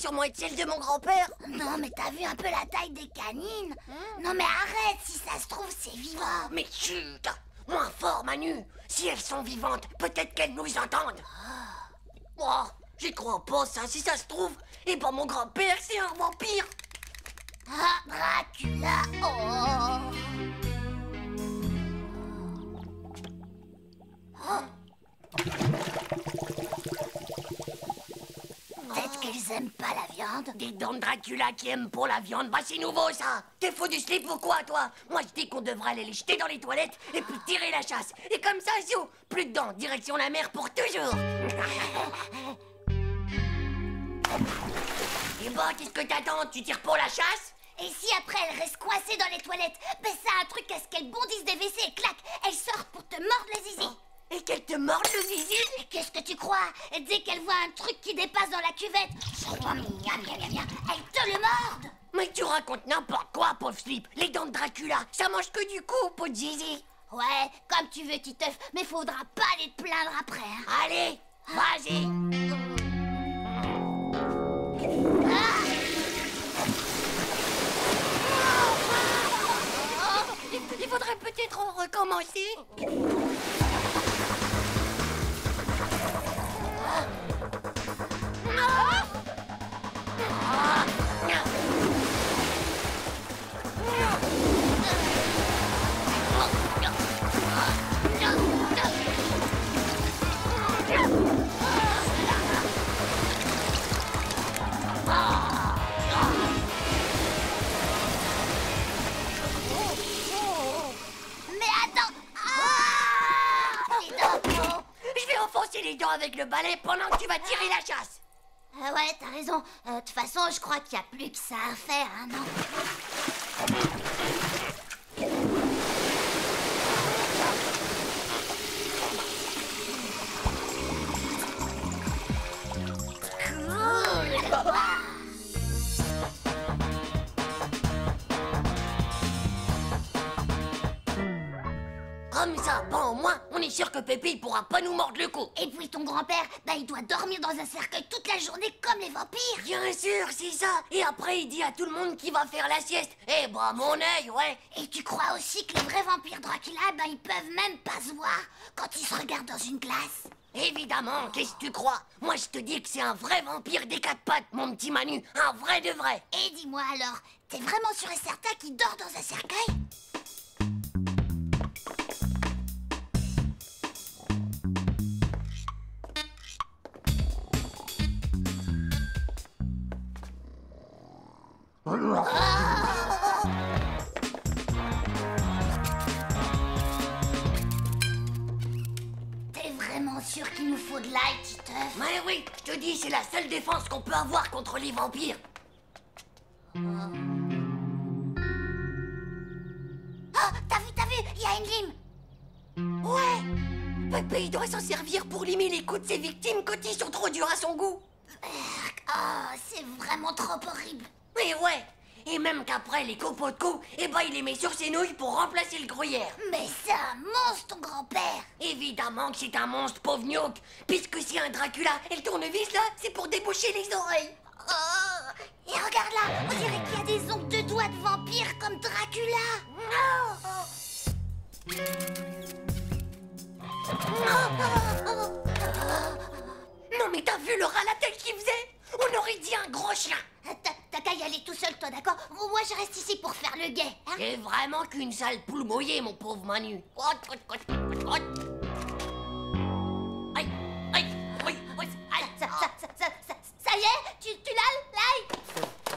sûrement être celle de mon grand-père. Non, mais t'as vu un peu la taille des canines? Non, mais arrête, si ça se trouve, c'est vivant. Mais chut, moins fort, Manu. Si elles sont vivantes, peut-être qu'elles nous entendent. Oh, j'y crois pas, ça, si ça se trouve. Et ben, mon grand-père, c'est un vampire. Ah, Dracula, oh. Peut-être qu'elles aiment pas la viande. Des dents de Dracula qui aiment pour la viande, bah c'est nouveau ça. T'es faux du slip ou quoi, toi? Moi je dis qu'on devrait aller les jeter dans les toilettes et puis tirer la chasse. Et comme ça, zou, plus de dents, direction la mer pour toujours. Et bah, qu'est-ce que t'attends? Tu tires pour la chasse? Et si après elles restent coincées dans les toilettes, ben ça a un truc à ce qu'elles bondissent des WC et clac, elles sortent pour te mordre les zizi. Et qu'elles te mordent le zizi? Et qu'est-ce que tu crois? Et dès qu'elles voient un truc qui dépasse dans la cuvette, elles te le mordent. Mais tu racontes n'importe quoi, pauvre slip. Les dents de Dracula, ça mange que du coup, pot de zizi. Ouais, comme tu veux, Titeuf, mais faudra pas aller te plaindre après, hein. Allez, vas-y. Il faudrait peut-être recommencer. Je vais enfoncer les dents avec le balai pendant que tu vas tirer la chasse. Ouais, t'as raison. De toute façon, je crois qu'il n'y a plus que ça à faire, hein, non? Comme ça, bon, au moins, on est sûr que Pépé, il pourra pas nous mordre le cou. Et puis ton grand-père, bah il doit dormir dans un cercueil toute la journée comme les vampires. Bien sûr, c'est ça. Et après, il dit à tout le monde qu'il va faire la sieste. Eh bah, mon œil, ouais. Et tu crois aussi que les vrais vampires Dracula, bah ils peuvent même pas se voir quand ils se regardent dans une glace? Évidemment, qu'est-ce que tu crois? Moi, je te dis que c'est un vrai vampire des quatre pattes, mon petit Manu. Un vrai de vrai. Et dis-moi alors, t'es vraiment sûr et certain qu'il dort dans un cercueil? T'es vraiment sûr qu'il nous faut de l'ail, Titeuf? Mais oui, je te dis, c'est la seule défense qu'on peut avoir contre les vampires. Oh, t'as vu, il y a une lime. Ouais. Pépé, il doit s'en servir pour limer les coups de ses victimes quand ils sont trop durs à son goût. Oh, c'est vraiment trop horrible. Mais ouais. Et même qu'après les copeaux de cou, eh ben il les met sur ses nouilles pour remplacer le gruyère. Mais c'est un monstre, ton grand-père. Évidemment que c'est un monstre, pauvre gnoc. Puisque c'est un Dracula, et le tournevis là, c'est pour déboucher les oreilles. Oh, et regarde là, on dirait qu'il y a des ongles de doigts de vampire comme Dracula. Non mais t'as vu le rat la tête qu'il faisait? On aurait dit un gros chien. T'as qu'à y aller tout seul, toi, d'accord? Moi, je reste ici pour faire le guet, hein? T'es vraiment qu'une sale poule mouillée, mon pauvre Manu. Aïe, aïe, oui, oui, aïe. Ça y est? Tu l'as, l'ail?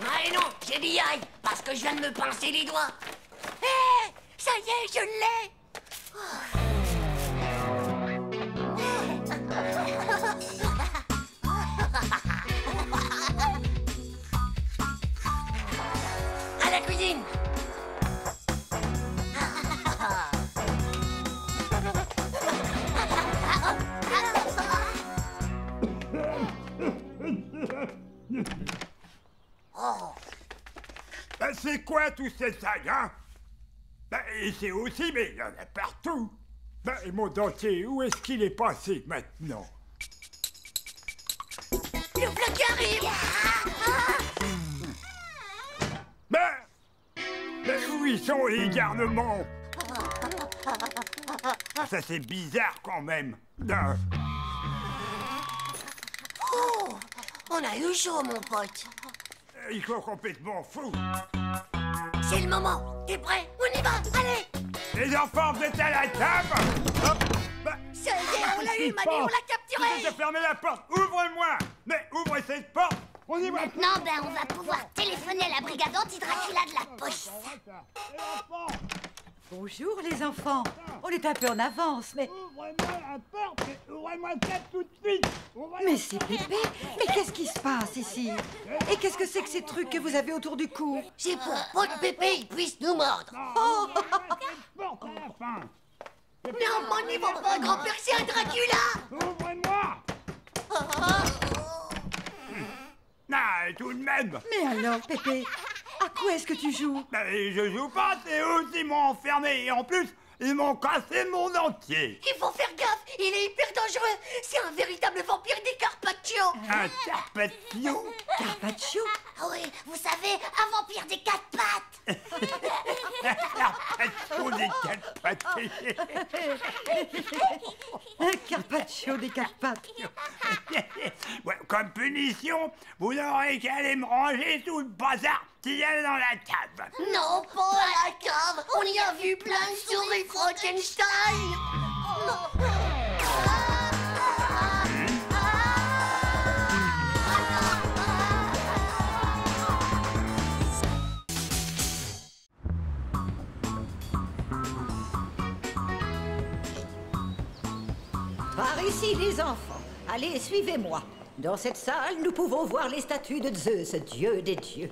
Mais non, j'ai dit aïe, parce que je viens de me pincer les doigts. Hé, ça y est, je l'ai. À la cuisine. Oh. Ben, c'est quoi tous ces sacs, hein? Ben, ici aussi, mais il y en a partout. Ben, et mon dentier, où est-ce qu'il est passé maintenant? Le plat qui arrive. Où sont les garnements? Ça c'est bizarre quand même. Oh, on a eu chaud, mon pote. Ils sont complètement fous. C'est le moment. T'es prêt? On y va, allez. Les enfants, vous êtes à la table? Bah, Ça y est, on l'a eu, Manu, on l'a capturé. vous avez fermé la porte. Ouvrez-moi. Mais ouvrez cette porte. On y va. Maintenant, on va pouvoir téléphoner à la brigade anti-Dracula de la police. Bonjour les enfants. On est un peu en avance, mais... Ouvrez-moi la porte. Ouvrez-moi ça tout de suite. Mais c'est Pépé. Mais qu'est-ce qui se passe ici? Et qu'est-ce que c'est que ces trucs que vous avez autour du cou? C'est pour pas que Pépé il puisse nous mordre. Oh. Porte à la fin. Non, Manu, va pas grand-père, c'est un Dracula. Ouvrez-moi. Ah, tout de même. Mais alors, Pépé, à quoi est-ce que tu joues? Ben, je joue pas, c'est eux qui m'ont enfermé. Et en plus, ils m'ont cassé mon dentier. Il faut faire gaffe, il est hyper dangereux. C'est un véritable vampire des Carpaccio. Un Carpaccio. Carpaccio? Ah oui, vous savez, un vampire des 4 pattes. Carpaccio des quatre pattes. Un Carpaccio des 4 pattes. Ouais, comme punition, vous n'aurez qu'à aller me ranger tout le bazar qu'il y a dans la cave. Non, pas à la cave. On y a vu plein de souris Frankenstein. Par ici, les enfants. Allez, suivez-moi. Dans cette salle, nous pouvons voir les statues de Zeus, dieu des dieux.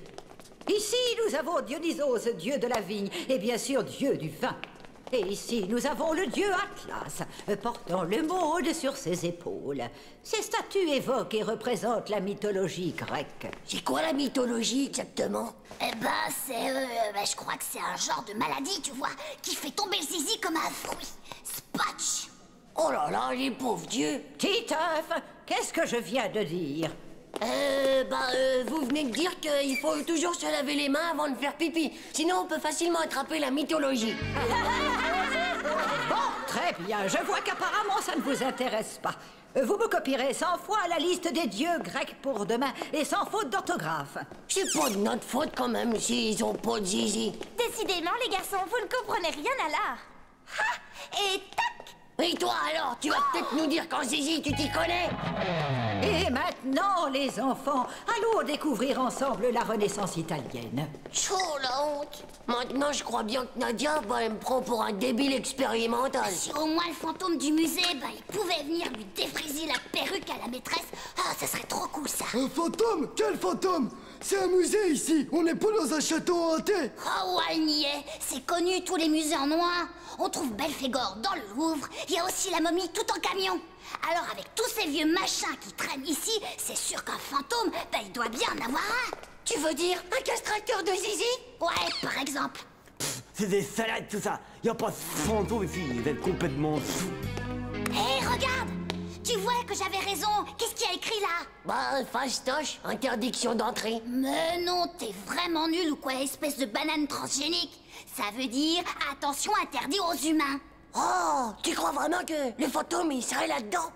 Ici, nous avons Dionysos, dieu de la vigne, et bien sûr, dieu du vin. Et ici, nous avons le dieu Atlas, portant le monde sur ses épaules. Ces statues évoquent et représentent la mythologie grecque. C'est quoi la mythologie exactement? Eh ben, c'est... je crois que c'est un genre de maladie, tu vois, qui fait tomber le zizi comme un fruit. Spatch. Oh là là, les pauvres dieux. Titeuf, qu'est-ce que je viens de dire? Vous venez de dire qu'il faut toujours se laver les mains avant de faire pipi. Sinon, on peut facilement attraper la mythologie. Bon, très bien. Je vois qu'apparemment, ça ne vous intéresse pas. Vous me copierez 100 fois la liste des dieux grecs pour demain et sans faute d'orthographe. C'est pas de notre faute quand même s'ils ont pas de zizi. Décidément, les garçons, vous ne comprenez rien à l'art. Ha! Et tac! Et toi alors, tu vas peut-être nous dire qu'en zizi tu t'y connais? Et maintenant, les enfants, allons découvrir ensemble la Renaissance italienne. Chaud la honte. Maintenant, je crois bien que Nadia, elle me prend pour un débile expérimental. Si au moins le fantôme du musée, il pouvait venir lui défriser la perruque à la maîtresse, ça serait trop cool ça. Un fantôme? Quel fantôme? C'est un musée ici, on n'est pas dans un château hanté. Oh ouais, elle n'y est. C'est connu, tous les musées en noir. On trouve Belphégor dans le Louvre. Il y a aussi la momie tout en camion. Alors avec tous ces vieux machins qui traînent ici, c'est sûr qu'un fantôme, il doit bien en avoir un. Tu veux dire un castrateur de zizi? Ouais, par exemple. C'est des salades tout ça. Y a pas de fantôme ici, vous êtes complètement fous. Hé, regarde! Tu vois que j'avais raison. Qu'est-ce qu'il y a écrit là? Fastoche, interdiction d'entrée. Mais non, t'es vraiment nul ou quoi, espèce de banane transgénique? Ça veut dire attention interdit aux humains. Oh, tu crois vraiment que le fantôme il serait là-dedans?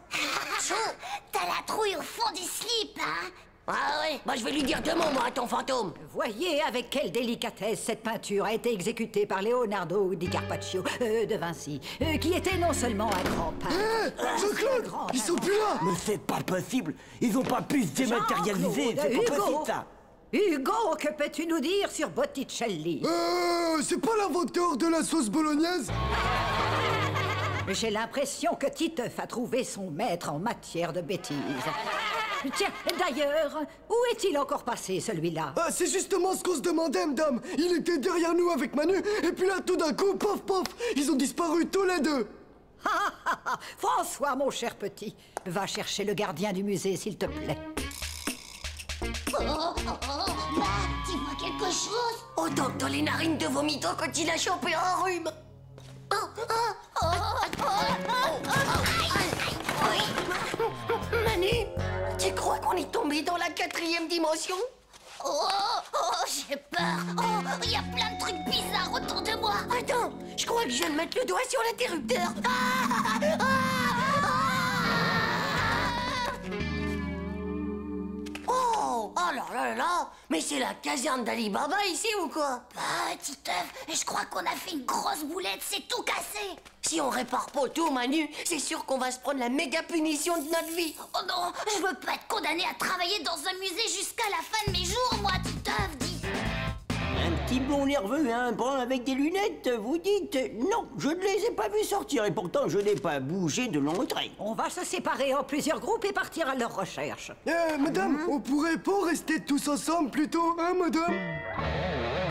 T'as la trouille au fond du slip, hein? Ah ouais, je vais lui dire 2 mots, moi, à ton fantôme. Voyez avec quelle délicatesse cette peinture a été exécutée par Leonardo di Carpaccio de Vinci, qui était non seulement un grand peintre... Jean-Claude, ils sont plus là. Mais c'est pas possible. Ils ont pas pu se dématérialiser. C'est pas possible ça. Hugo, que peux-tu nous dire sur Botticelli? C'est pas l'inventeur de la sauce bolognaise? J'ai l'impression que Titeuf a trouvé son maître en matière de bêtises. Tiens, d'ailleurs, où est-il encore passé, celui-là? C'est justement ce qu'on se demandait, madame. Il était derrière nous avec Manu, et puis là, tout d'un coup, pof, pof, ils ont disparu tous les deux. François, mon cher petit, va chercher le gardien du musée, s'il te plaît. Tu vois quelque chose? Autant que dans les narines de vomito quand il a chopé un rhume. Manu, tu crois qu'on est tombé dans la 4e dimension? J'ai peur. Oh, il y a plein de trucs bizarres autour de moi. Attends, je crois que je viens de mettre le doigt sur l'interrupteur. Oh là là, mais c'est la caserne d'Ali Baba ici ou quoi? Petit œuf, je crois qu'on a fait une grosse boulette, c'est tout cassé. Si on répare pas tout, Manu, c'est sûr qu'on va se prendre la méga punition de notre vie. Oh non, je veux pas être condamné à travailler dans un musée jusqu'à la fin de mes jours, moi, petit œuf, dis. Un petit blond nerveux, un brun avec des lunettes, vous dites? Non, je ne les ai pas vus sortir et pourtant je n'ai pas bougé de l'entrée. On va se séparer en plusieurs groupes et partir à leur recherche. Madame, on pourrait pas rester tous ensemble plutôt, hein, madame?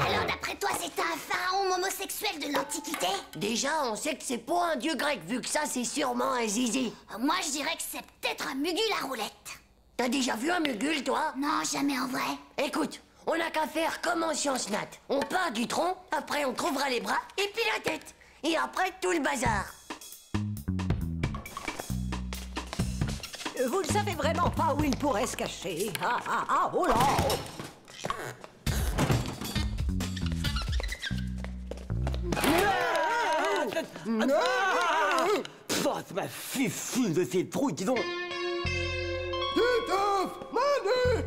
Alors, d'après toi, c'est un pharaon homosexuel de l'Antiquité? Déjà, on sait que c'est pas un dieu grec, vu que ça, c'est sûrement un zizi. Moi, je dirais que c'est peut-être un mugule à roulette. T'as déjà vu un mugule, toi? Non, jamais en vrai. Écoute, on n'a qu'à faire comme en sciences nat. On part du tronc, après on trouvera les bras, et puis la tête. Et après, tout le bazar. Vous ne savez vraiment pas où il pourrait se cacher. Oh là! Oh, ça m'a fifine de ces trous, dis donc. Titeuf, Manu!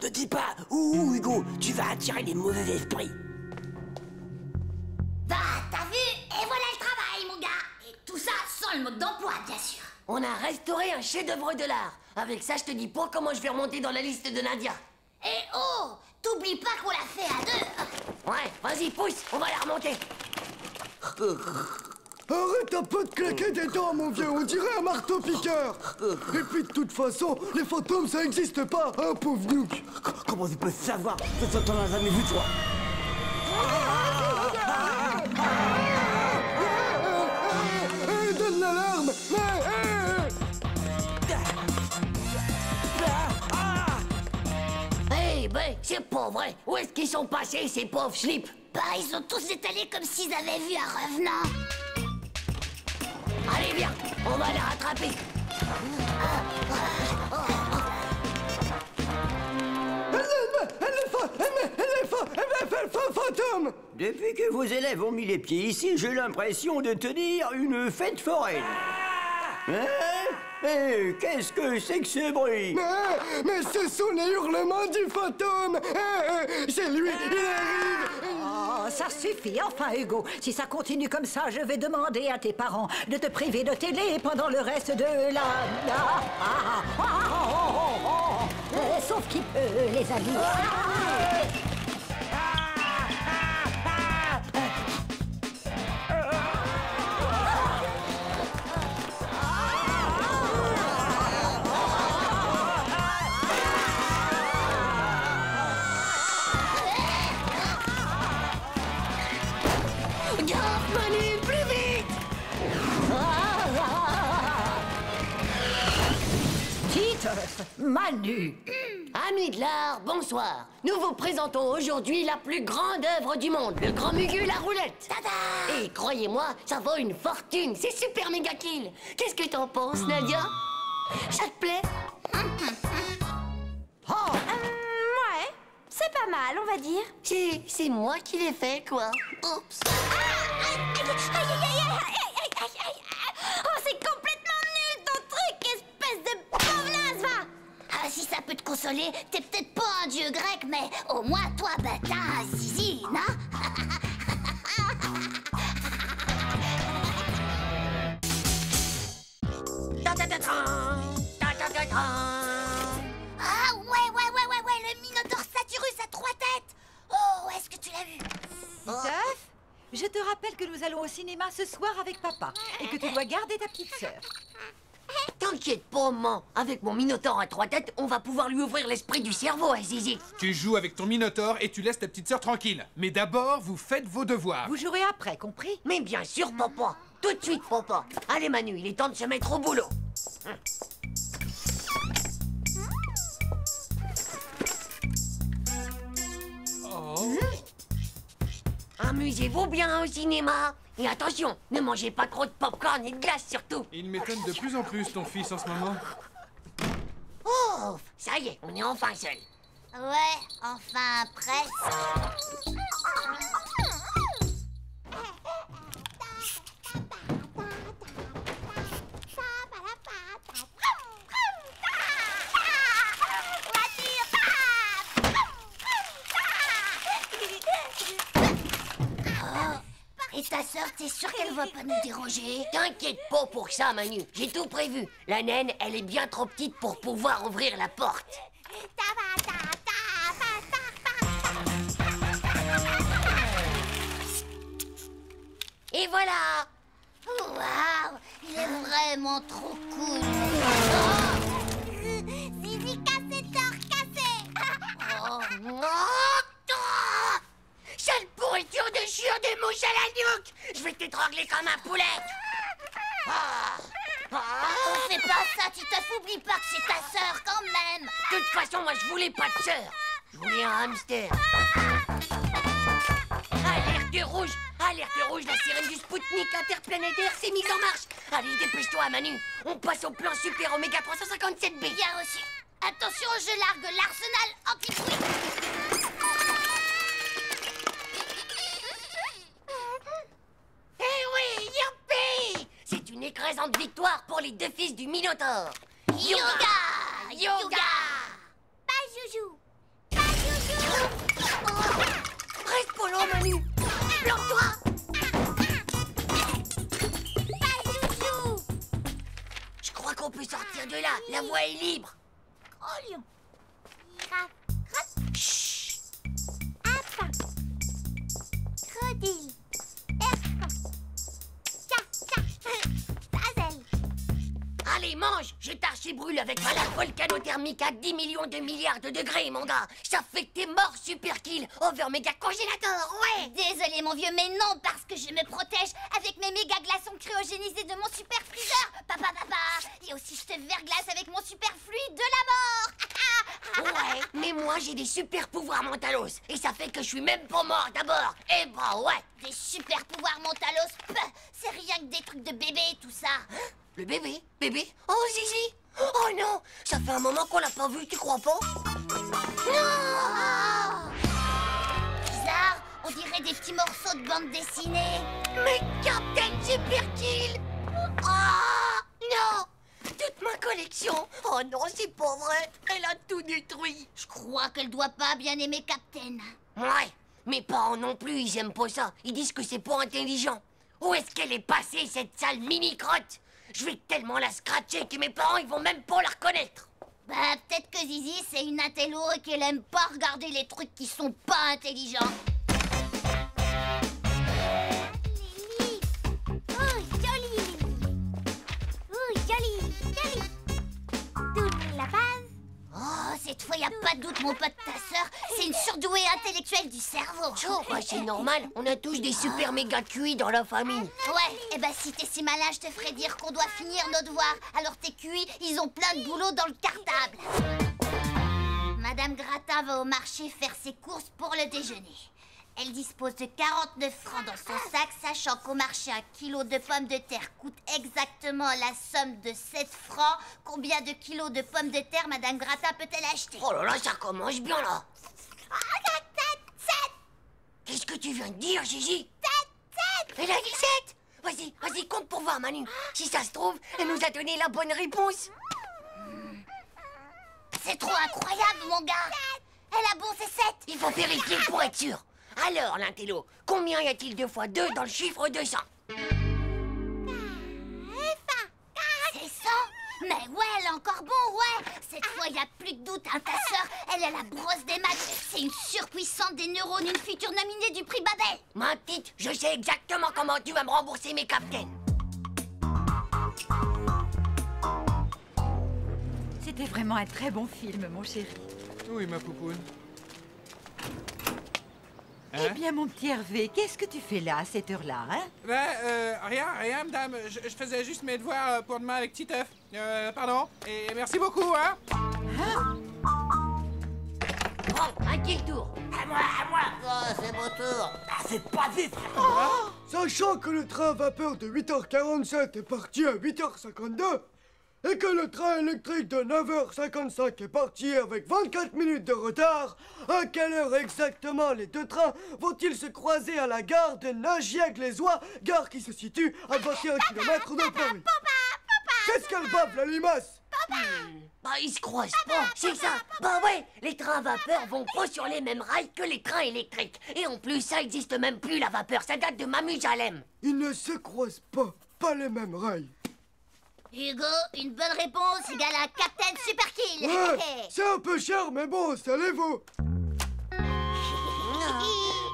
Ne dis pas où, Hugo, tu vas attirer les mauvais esprits. Bah, t'as vu? Et voilà le travail, mon gars. Et tout ça sans le mode d'emploi, bien sûr. On a restauré un chef-d'œuvre de l'art. Avec ça, je te dis pas comment je vais remonter dans la liste de Nadia. Et oh, t'oublies pas qu'on l'a fait à deux. Ouais, vas-y, pousse, on va la remonter. Arrête un peu de claquer des dents, mon vieux, on dirait un marteau-piqueur. Et puis, de toute façon, les fantômes, ça existe pas, hein, pauvre Nuke. Comment tu peux savoir? T'en as jamais vu, toi. Donne l'alarme. Eh ben, c'est pas vrai. Où est-ce qu'ils sont passés, ces pauvres slips? Bah, ils ont tous étalé comme s'ils avaient vu un revenant. Allez, viens, on va les rattraper. Elle est fantôme. Depuis que vos élèves ont mis les pieds ici, j'ai l'impression de tenir une fête foraine. Hein? Eh, qu'est-ce que c'est que ce bruit? Mais ce sont les hurlements du fantôme. C'est lui, il arrive. Oh, ça suffit, enfin, Hugo. Si ça continue comme ça, je vais demander à tes parents de te priver de télé pendant le reste de la... Sauf qu'il peut, les amis. Manu, plus vite! Titeuf, Manu. Amis de l'art, bonsoir. Nous vous présentons aujourd'hui la plus grande œuvre du monde, le grand mugule à roulette. Tada! Et croyez-moi, ça vaut une fortune, c'est super méga kill. Qu'est-ce que t'en penses, Nadia? Ça te plaît? Ouais, c'est pas mal, on va dire. C'est moi qui l'ai fait, quoi. Oups. Oh, c'est complètement nul ton truc, espèce de pauvre va! Ah, si ça peut te consoler, t'es peut-être pas un dieu grec, mais au moins toi, bah, t'as un zizi, non? Ah, ouais, le Minotaure Satyrus à 3 têtes! Oh, est-ce que tu l'as vu? Titeuf, je te rappelle que nous allons au cinéma ce soir avec papa et que tu dois garder ta petite sœur. T'inquiète pas, maman. Avec mon Minotaure à 3 têtes, on va pouvoir lui ouvrir l'esprit du cerveau à Zizi. Tu joues avec ton Minotaure et tu laisses ta petite sœur tranquille. Mais d'abord, vous faites vos devoirs. Vous jouerez après, compris? Mais bien sûr, papa. Tout de suite, papa. Allez, Manu, il est temps de se mettre au boulot. Oh. Amusez-vous bien au cinéma. Et attention, ne mangez pas trop de popcorn et de glace surtout. Il m'étonne de plus en plus ton fils en ce moment. Oh, ça y est, on est enfin seul. Ouais, enfin presque. Et ta sœur, t'es sûre qu'elle va pas nous déroger? T'inquiète pas pour ça, Manu. J'ai tout prévu. La naine, elle est bien trop petite pour pouvoir ouvrir la porte. Et voilà. Waouh, il est vraiment trop cool. Zizi cassé, tort cassé. Sale pourriture de chiure de mouche à la nuque! Je vais t'étrangler comme un poulet! On fait pas ça, tu t'oublie pas que c'est ta sœur quand même. De toute façon, moi je voulais pas de sœur. Je voulais un hamster. Alerte rouge! Alerte rouge, la sirène du Spoutnik interplanétaire s'est mise en marche! Allez, dépêche-toi, Manu! On passe au plan super Oméga 357B! Bien reçu. Attention, je largue l'arsenal anti-bruit. Eh oui, youpi! C'est une écrasante victoire pour les deux fils du Minotaure! Yoga! Yoga! Pas joujou. Pas joujou. Reste polo, Manu! Planque-toi! Pas joujou. Je crois qu'on peut sortir de là. La voie est libre. Oh lion. Girafe. Crotte. Chut! Apin. Crocodile. Erpin. Tcha, tcha. Gazelle. Allez, mange! Je t'archibrûle avec ma lave volcanothermique à 10 millions de milliards de degrés, mon gars! Ça fait que t'es mort, super kill! Over méga congélateur, ouais! Désolé mon vieux, mais non, parce que je me protège avec mes méga glaçons cryogénisés de mon super freezer. Papa. Et aussi je te verglace avec mon super fluide de la mort. Ouais, mais moi j'ai des super pouvoirs mentalos. Et ça fait que je suis même pas mort d'abord. Eh bah ouais! Des super pouvoirs mentalos, c'est rien que des trucs de bébé tout ça. Le bébé? Bébé? Oh, Zizi! Oh non! Ça fait un moment qu'on l'a pas vu, tu crois pas? Non! Bizarre, on dirait des petits morceaux de bande dessinée. Mais Captain Superkill! Ah! Non! Toute ma collection! Oh non, c'est pas vrai! Elle a tout détruit! Je crois qu'elle doit pas bien aimer Captain. Ouais, mes parents non plus, ils aiment pas ça. Ils disent que c'est pas intelligent. Où est-ce qu'elle est passée, cette sale mini-crotte? Je vais tellement la scratcher que mes parents, ils vont même pas la reconnaître. Bah, peut-être que Zizi, c'est une intello et qu'elle aime pas regarder les trucs qui sont pas intelligents. Lily. Oh, jolie Lily. Oh, jolie. Toute la base. Oh, cette fois, y a pas de doute, mon pote, ta sœur, c'est une surdouée intellectuelle du cerveau. Oh, bah c'est normal, on a tous des super méga QI dans la famille. Ouais, et bah si t'es si malin, je te ferais dire qu'on doit finir nos devoirs. Alors tes QI, ils ont plein de boulot dans le cartable. Madame Gratin va au marché faire ses courses pour le déjeuner. Elle dispose de 49 francs dans son sac, sachant qu'au marché, 1 kilo de pommes de terre coûte exactement la somme de 7 francs. Combien de kilos de pommes de terre Madame Gratin peut-elle acheter? Oh là là, ça commence bien là. Qu'est-ce que tu viens de dire, Gigi? 7. Elle a dit 7. Vas-y, compte pour voir, Manu. Si ça se trouve, elle nous a donné la bonne réponse. C'est trop incroyable, mon gars. Elle a bon, c'est 7. Il faut vérifier pour être sûr. Alors, l'intello, combien y a-t-il 2 fois 2 dans le chiffre 200? C'est 100. Mais ouais, elle est encore bon, ouais. Cette fois, y a plus de doute, hein, ta sœur. Elle est la brosse des maths. C'est une surpuissante des neurones, une future nominée du prix Babel. Ma petite, je sais exactement comment tu vas me rembourser mes captains. C'était vraiment un très bon film, mon chéri. Oui, ma poupoune. Eh bien, mon petit Hervé, qu'est-ce que tu fais là, à cette heure-là, hein? Rien, madame. Je faisais juste mes devoirs pour demain avec Titeuf. Pardon. Et merci beaucoup, hein? Oh, à qui le tour? À moi. Oh, c'est mon tour. Ah, c'est pas vite. Sachant que le train à vapeur de 8h47 est parti à 8h52, et que le train électrique de 9h55 est parti avec 24 minutes de retard, à quelle heure exactement les deux trains vont-ils se croiser à la gare de Nagiac-les-Oies, gare qui se situe à 21 km de Paris? Qu'est-ce qu'elle bave, la limace? Bah, ils se croisent pas, c'est ça. Bah ouais, les trains à vapeur vont pas sur les mêmes rails que les trains électriques. Et en plus, ça existe même plus, la vapeur. Ça date de Mamoujalem. Ils ne se croisent pas les mêmes rails. Hugo, une bonne réponse égale à Captain Superkill. Ouais, c'est un peu cher, mais bon, ça les vaut.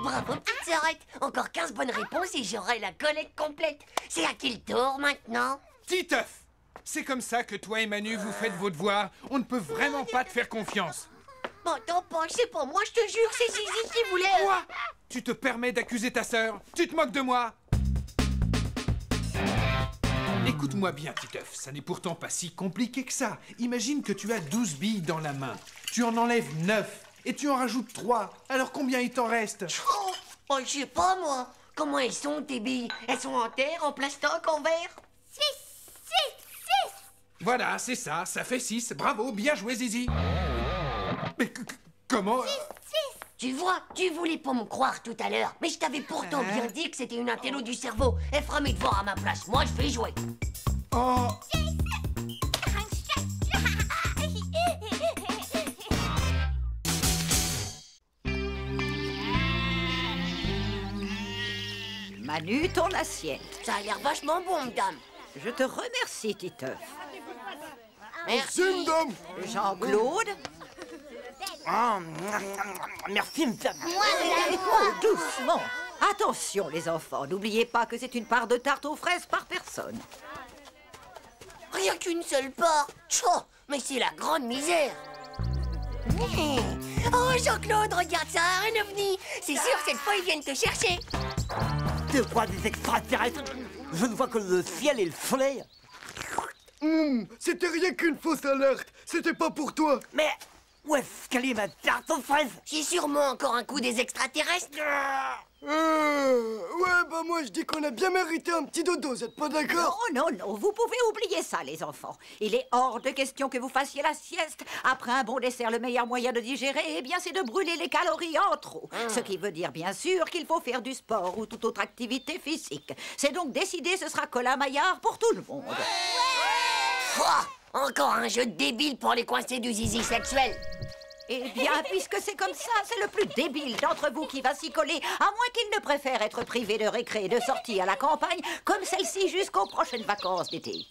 Bravo, petite sœurette. Encore 15 bonnes réponses et j'aurai la collecte complète. C'est à qui le tour, maintenant? Titeuf! C'est comme ça que toi et Manu, vous faites vos devoirs. On ne peut vraiment pas te faire confiance. Bon, t'en penses, c'est pas moi, je te jure, c'est Zizi qui voulait... Quoi? Tu te permets d'accuser ta sœur? Tu te moques de moi? Écoute-moi bien, Titeuf, ça n'est pourtant pas si compliqué que ça. Imagine que tu as 12 billes dans la main. Tu en enlèves 9 et tu en rajoutes 3. Alors combien il t'en reste? Oh, je sais pas, moi. Comment elles sont, tes billes? Elles sont en terre, en plastoc, en verre? 6. Voilà, c'est ça, ça fait 6. Bravo, bien joué, Zizi. Mais comment... 6. Tu vois, tu voulais pas me croire tout à l'heure, mais je t'avais pourtant bien dit que c'était une intello du cerveau. Elle fera mes devoirs à ma place, moi je vais jouer. Oh... Manu, ton assiette. Ça a l'air vachement bon, madame. Je te remercie, Titeuf. Merci. Madame. Jean-Claude? Merci, madame. Oh, doucement. Attention, les enfants, n'oubliez pas que c'est une part de tarte aux fraises par personne. Rien qu'une seule part. Tchou, mais c'est la grande misère. Oh, Jean-Claude, regarde ça, un ovni. C'est sûr, cette fois, ils viennent te chercher. De quoi, des extraterrestres? Je ne vois que le ciel et le soleil. C'était rien qu'une fausse alerte. C'était pas pour toi. Mais où est-ce qu'elle est, ma tarte aux fraises? C'est sûrement encore un coup des extraterrestres. Ouais, bah moi je dis qu'on a bien mérité un petit dodo, vous êtes pas d'accord? Non, vous pouvez oublier ça, les enfants. Il est hors de question que vous fassiez la sieste. Après un bon dessert, le meilleur moyen de digérer, eh bien, c'est de brûler les calories en trop. Ce qui veut dire, bien sûr, qu'il faut faire du sport ou toute autre activité physique. C'est donc décidé, ce sera Colin Maillard pour tout le monde. Encore un jeu débile pour les coincés du zizi sexuel. Eh bien, puisque c'est comme ça, c'est le plus débile d'entre vous qui va s'y coller, à moins qu'il ne préfère être privé de récré et de sortie à la campagne, comme celle-ci jusqu'aux prochaines vacances d'été.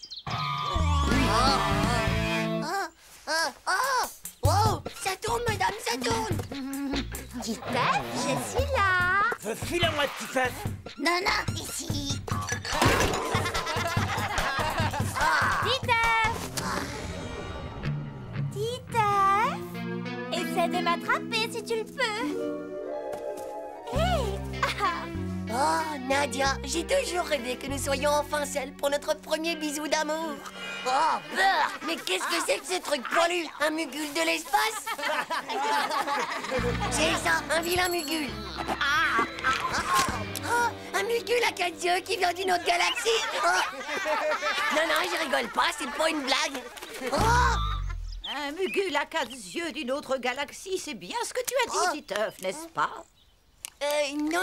Oh, ça tourne, madame, ça tourne. Titeuf, je suis là. Je suis la moi, Titeuf. Non, ici. Titeuf, essaie de m'attraper si tu le peux. Hé! Oh, Nadia, j'ai toujours rêvé que nous soyons enfin seuls pour notre premier bisou d'amour. Oh, beurre! Mais qu'est-ce que c'est que ce truc poilu? Un mugule de l'espace? C'est ça, un vilain mugule. Oh, un mugule à 4 yeux qui vient d'une autre galaxie. Oh. Non, je rigole pas, c'est pas une blague. Oh. Un mugule à 4 yeux d'une autre galaxie, c'est bien ce que tu as dit, Titeuf, n'est-ce pas? Non,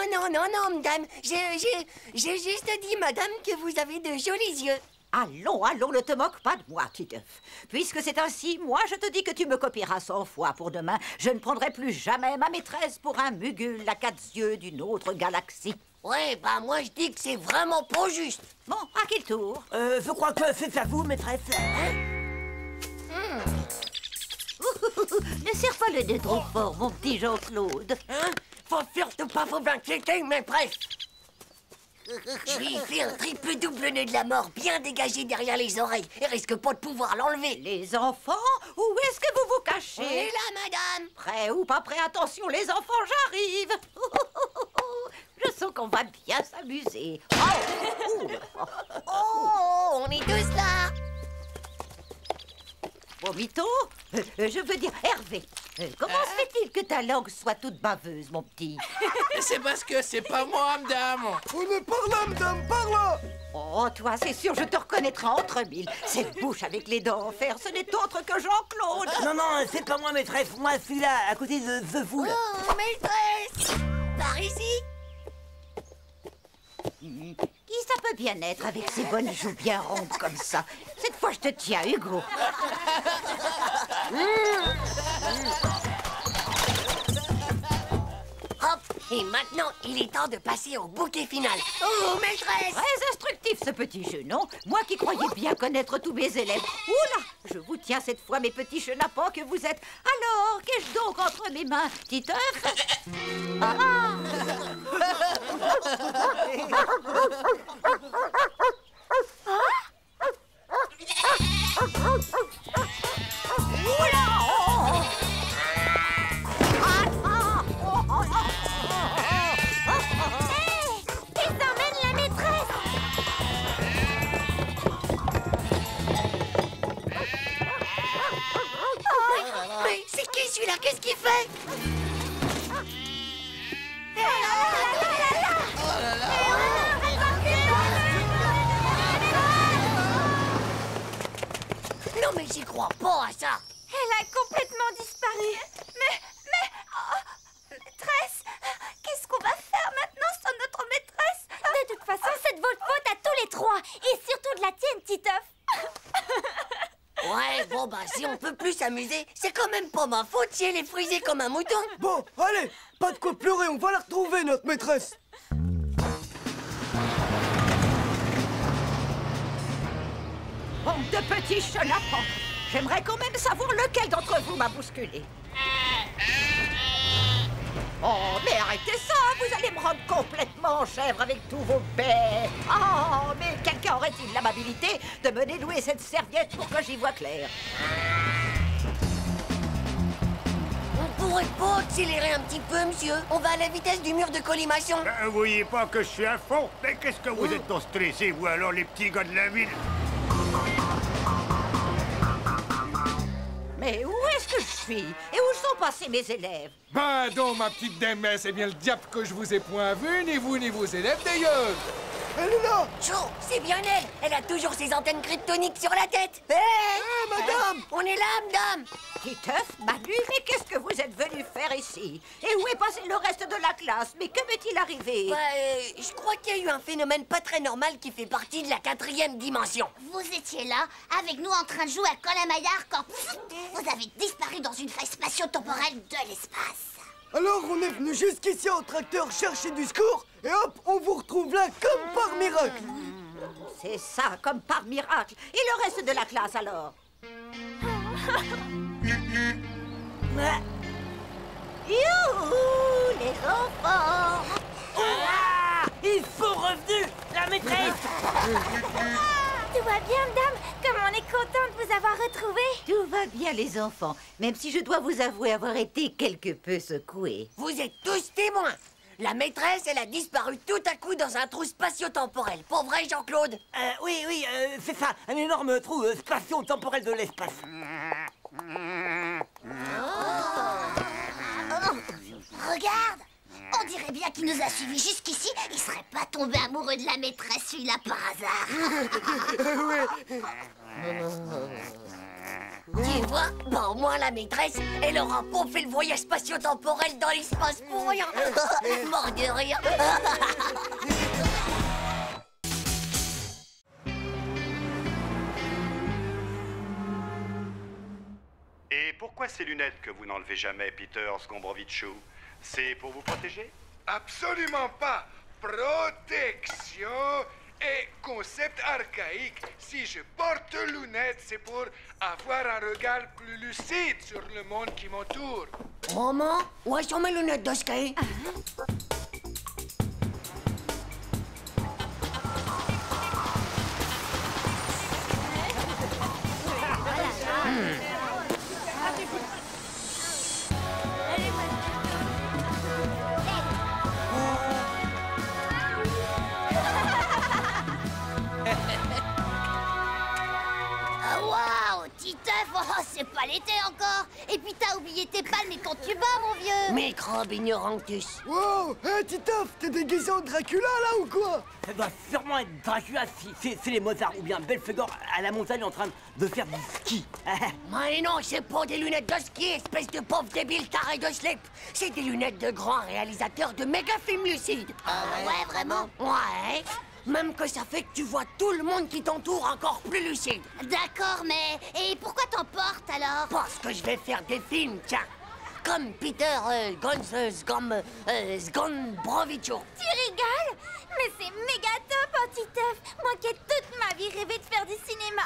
madame. J'ai juste dit, madame, que vous avez de jolis yeux. Allons, ne te moque pas de moi, Titeuf. Puisque c'est ainsi, moi, je te dis que tu me copieras 100 fois pour demain. Je ne prendrai plus jamais ma maîtresse pour un mugule à 4 yeux d'une autre galaxie. Ouais, bah moi, je dis que c'est vraiment pas juste. Bon, à quel tour? Je crois que c'est à vous, maîtresse. Ne serre pas le nez trop fort, mon petit Jean-Claude. Faut surtout pas vous inquiéter, maîtresse. Je lui ai fait un triple double nœud de la mort bien dégagé derrière les oreilles et risque pas de pouvoir l'enlever. Les enfants, où est-ce que vous vous cachez? On est là, madame. Prêt ou pas prêt, attention les enfants, j'arrive. Je sens qu'on va bien s'amuser. Oh, on est tous là. Vomito, je veux dire Hervé. Comment se fait-il que ta langue soit toute baveuse, mon petit? C'est parce que c'est pas moi, madame. On est par là, madame, par là. Oh, toi, c'est sûr, je te reconnaîtrai entre mille. Cette bouche avec les dents en fer, ce n'est autre que Jean-Claude. Non, non, c'est pas moi, maîtresse. Moi, celui-là, à côté de The Fool. Oh, maîtresse! Par ici? Qui ça peut bien être avec ses bonnes joues bien rondes comme ça? Cette fois, je te tiens, Hugo. Hop! Et maintenant, il est temps de passer au bouquet final. Oh, maîtresse! Très instructif, ce petit jeu, non? Moi qui croyais bien connaître tous mes élèves. Oula! Je vous tiens cette fois, mes petits chenapans que vous êtes. Alors, qu'ai-je donc entre mes mains, Titeuf? Mais c'est qui celui-là? Qu'est-ce qu'il fait? Non mais j'y crois pas à ça. Elle a complètement disparu. Mais... oh, maîtresse, qu'est-ce qu'on va faire maintenant sans notre maîtresse? De toute façon, c'est de votre faute à tous les trois. Et surtout de la tienne, Titeuf. Ouais, bon bah si on peut plus s'amuser, c'est quand même pas ma faute si elle est frisée comme un mouton. Bon, allez, pas de quoi pleurer, on va la retrouver, notre maîtresse. Bande de petits chenapans. J'aimerais quand même savoir lequel d'entre vous m'a bousculé. Oh, mais arrêtez ça, vous allez me rendre complètement chèvre avec tous vos baies. Oh, mais quelqu'un aurait-il l'amabilité de me dénouer cette serviette pour que j'y vois clair? On pourrait pas accélérer un petit peu, monsieur? On va à la vitesse du mur de collimation. Vous voyez pas que je suis à fond? Mais qu'est-ce que vous êtes tant stressés, vous, alors, les petits gars de la ville? Mais où est-ce que je suis? Et où sont passés mes élèves? Ben donc, ma petite dame, c'est bien le diable que je vous ai point vu, ni vous ni vos élèves d'ailleurs. Elle est là. Joe, c'est bien elle. Elle a toujours ses antennes kryptoniques sur la tête. Hé, madame. On est là, madame. Titeuf, Manu, mais qu'est-ce que vous êtes venu faire ici? Et où est passé le reste de la classe? Mais que m'est-il arrivé? Je crois qu'il y a eu un phénomène pas très normal qui fait partie de la 4e dimension. Vous étiez là, avec nous en train de jouer à Colin-Maillard quand vous avez disparu dans une faille spatio-temporelle de l'espace. Alors, on est venu jusqu'ici en tracteur chercher du secours, et hop, on vous retrouve là comme par miracle. C'est ça, comme par miracle. Et le reste de la classe, alors? Youhou, les enfants! Ils sont revenus, la maîtresse. Tout va bien, madame? Comme on est content de vous avoir retrouvés. Tout va bien, les enfants, même si je dois vous avouer avoir été quelque peu secouée. Vous êtes tous témoins. La maîtresse, elle a disparu tout à coup dans un trou spatio-temporel. Pas vrai, Jean-Claude? Oui, c'est ça, un énorme trou spatio-temporel de l'espace. Regarde, on dirait bien qu'il nous a suivis jusqu'ici. Il serait pas tombé amoureux de la maîtresse, celui-là, par hasard. Tu vois, bah au moins la maîtresse, elle aura pas fait le voyage spatio-temporel dans l'espace pour rien. Mort de rire. Et pourquoi ces lunettes que vous n'enlevez jamais, Peter Scombrovichou? C'est pour vous protéger? Absolument pas. Protection est concept archaïque. Si je porte lunettes, c'est pour avoir un regard plus lucide sur le monde qui m'entoure. Maman, où sont mes lunettes de ski? Ah, waouh, Titeuf, oh, c'est pas l'été encore. Et Et puis t'as oublié tes palmes et quand tu bats, mon vieux. Microbe ignorantus. Wow, hé Titeuf, t'es déguisé en Dracula là ou quoi? Ça doit sûrement être Dracula si c'est les Mozart ou bien Belphégor à la montagne en train de faire du ski. Mais non, c'est pas des lunettes de ski, espèce de pauvre débile taré de slip. C'est des lunettes de grands réalisateurs de méga films lucides. Ouais, vraiment? Ouais. Même que ça fait que tu vois tout le monde qui t'entoure encore plus lucide. D'accord, mais... Et pourquoi t'en portes alors? Parce que je vais faire des films, tiens. Comme Peter Sgombrowicz. Tu rigoles? Mais c'est méga top, hein, Titeuf. Moi qui ai toute ma vie rêvé de faire du cinéma.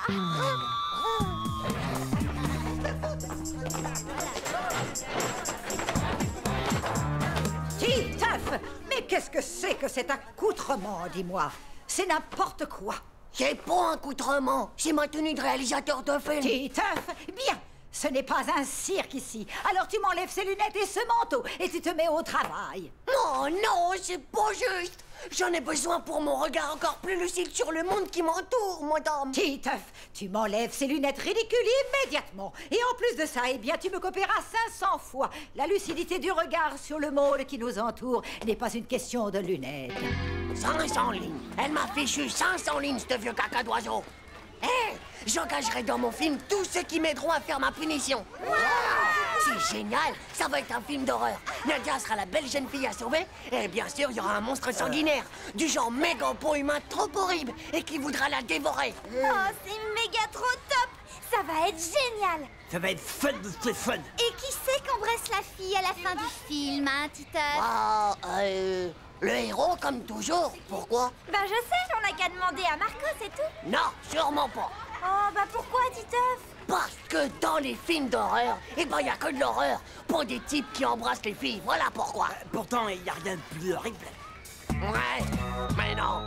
Titeuf! Mais qu'est-ce que c'est que cet accoutrement, dis-moi? C'est n'importe quoi. C'est pas un accoutrement, c'est ma tenue de réalisateur de film. Titeuf, bien. Ce n'est pas un cirque ici. Alors tu m'enlèves ces lunettes et ce manteau et tu te mets au travail. Non, non, c'est pas juste. J'en ai besoin pour mon regard encore plus lucide sur le monde qui m'entoure, madame. Titeuf, tu m'enlèves ces lunettes ridicules immédiatement. Et en plus de ça, eh bien, tu me copieras 500 fois. La lucidité du regard sur le monde qui nous entoure n'est pas une question de lunettes. 500 lignes. Elle m'a fichu 500 lignes, ce vieux caca d'oiseau. J'engagerai dans mon film tous ceux qui m'aideront à faire ma punition. Wow, c'est génial, ça va être un film d'horreur. Nadia sera la belle jeune fille à sauver, et bien sûr, il y aura un monstre sanguinaire, du genre méga pot humain trop horrible, et qui voudra la dévorer. Oh, c'est méga trop top. Ça va être génial. Ça va être fun de ce fun. Et qui c'est qu'embrasse la fille à la fin du film, hein, Titeuf? Le héros, comme toujours. Pourquoi? Ben je sais, on n'a qu'à demander à Marco, c'est tout. Non, sûrement pas. Oh, bah pourquoi, Titeuf? Parce que dans les films d'horreur, eh ben, y a que de l'horreur. Pour des types qui embrassent les filles, voilà pourquoi. Pourtant, il n'y a rien de plus horrible. Ouais, mais non.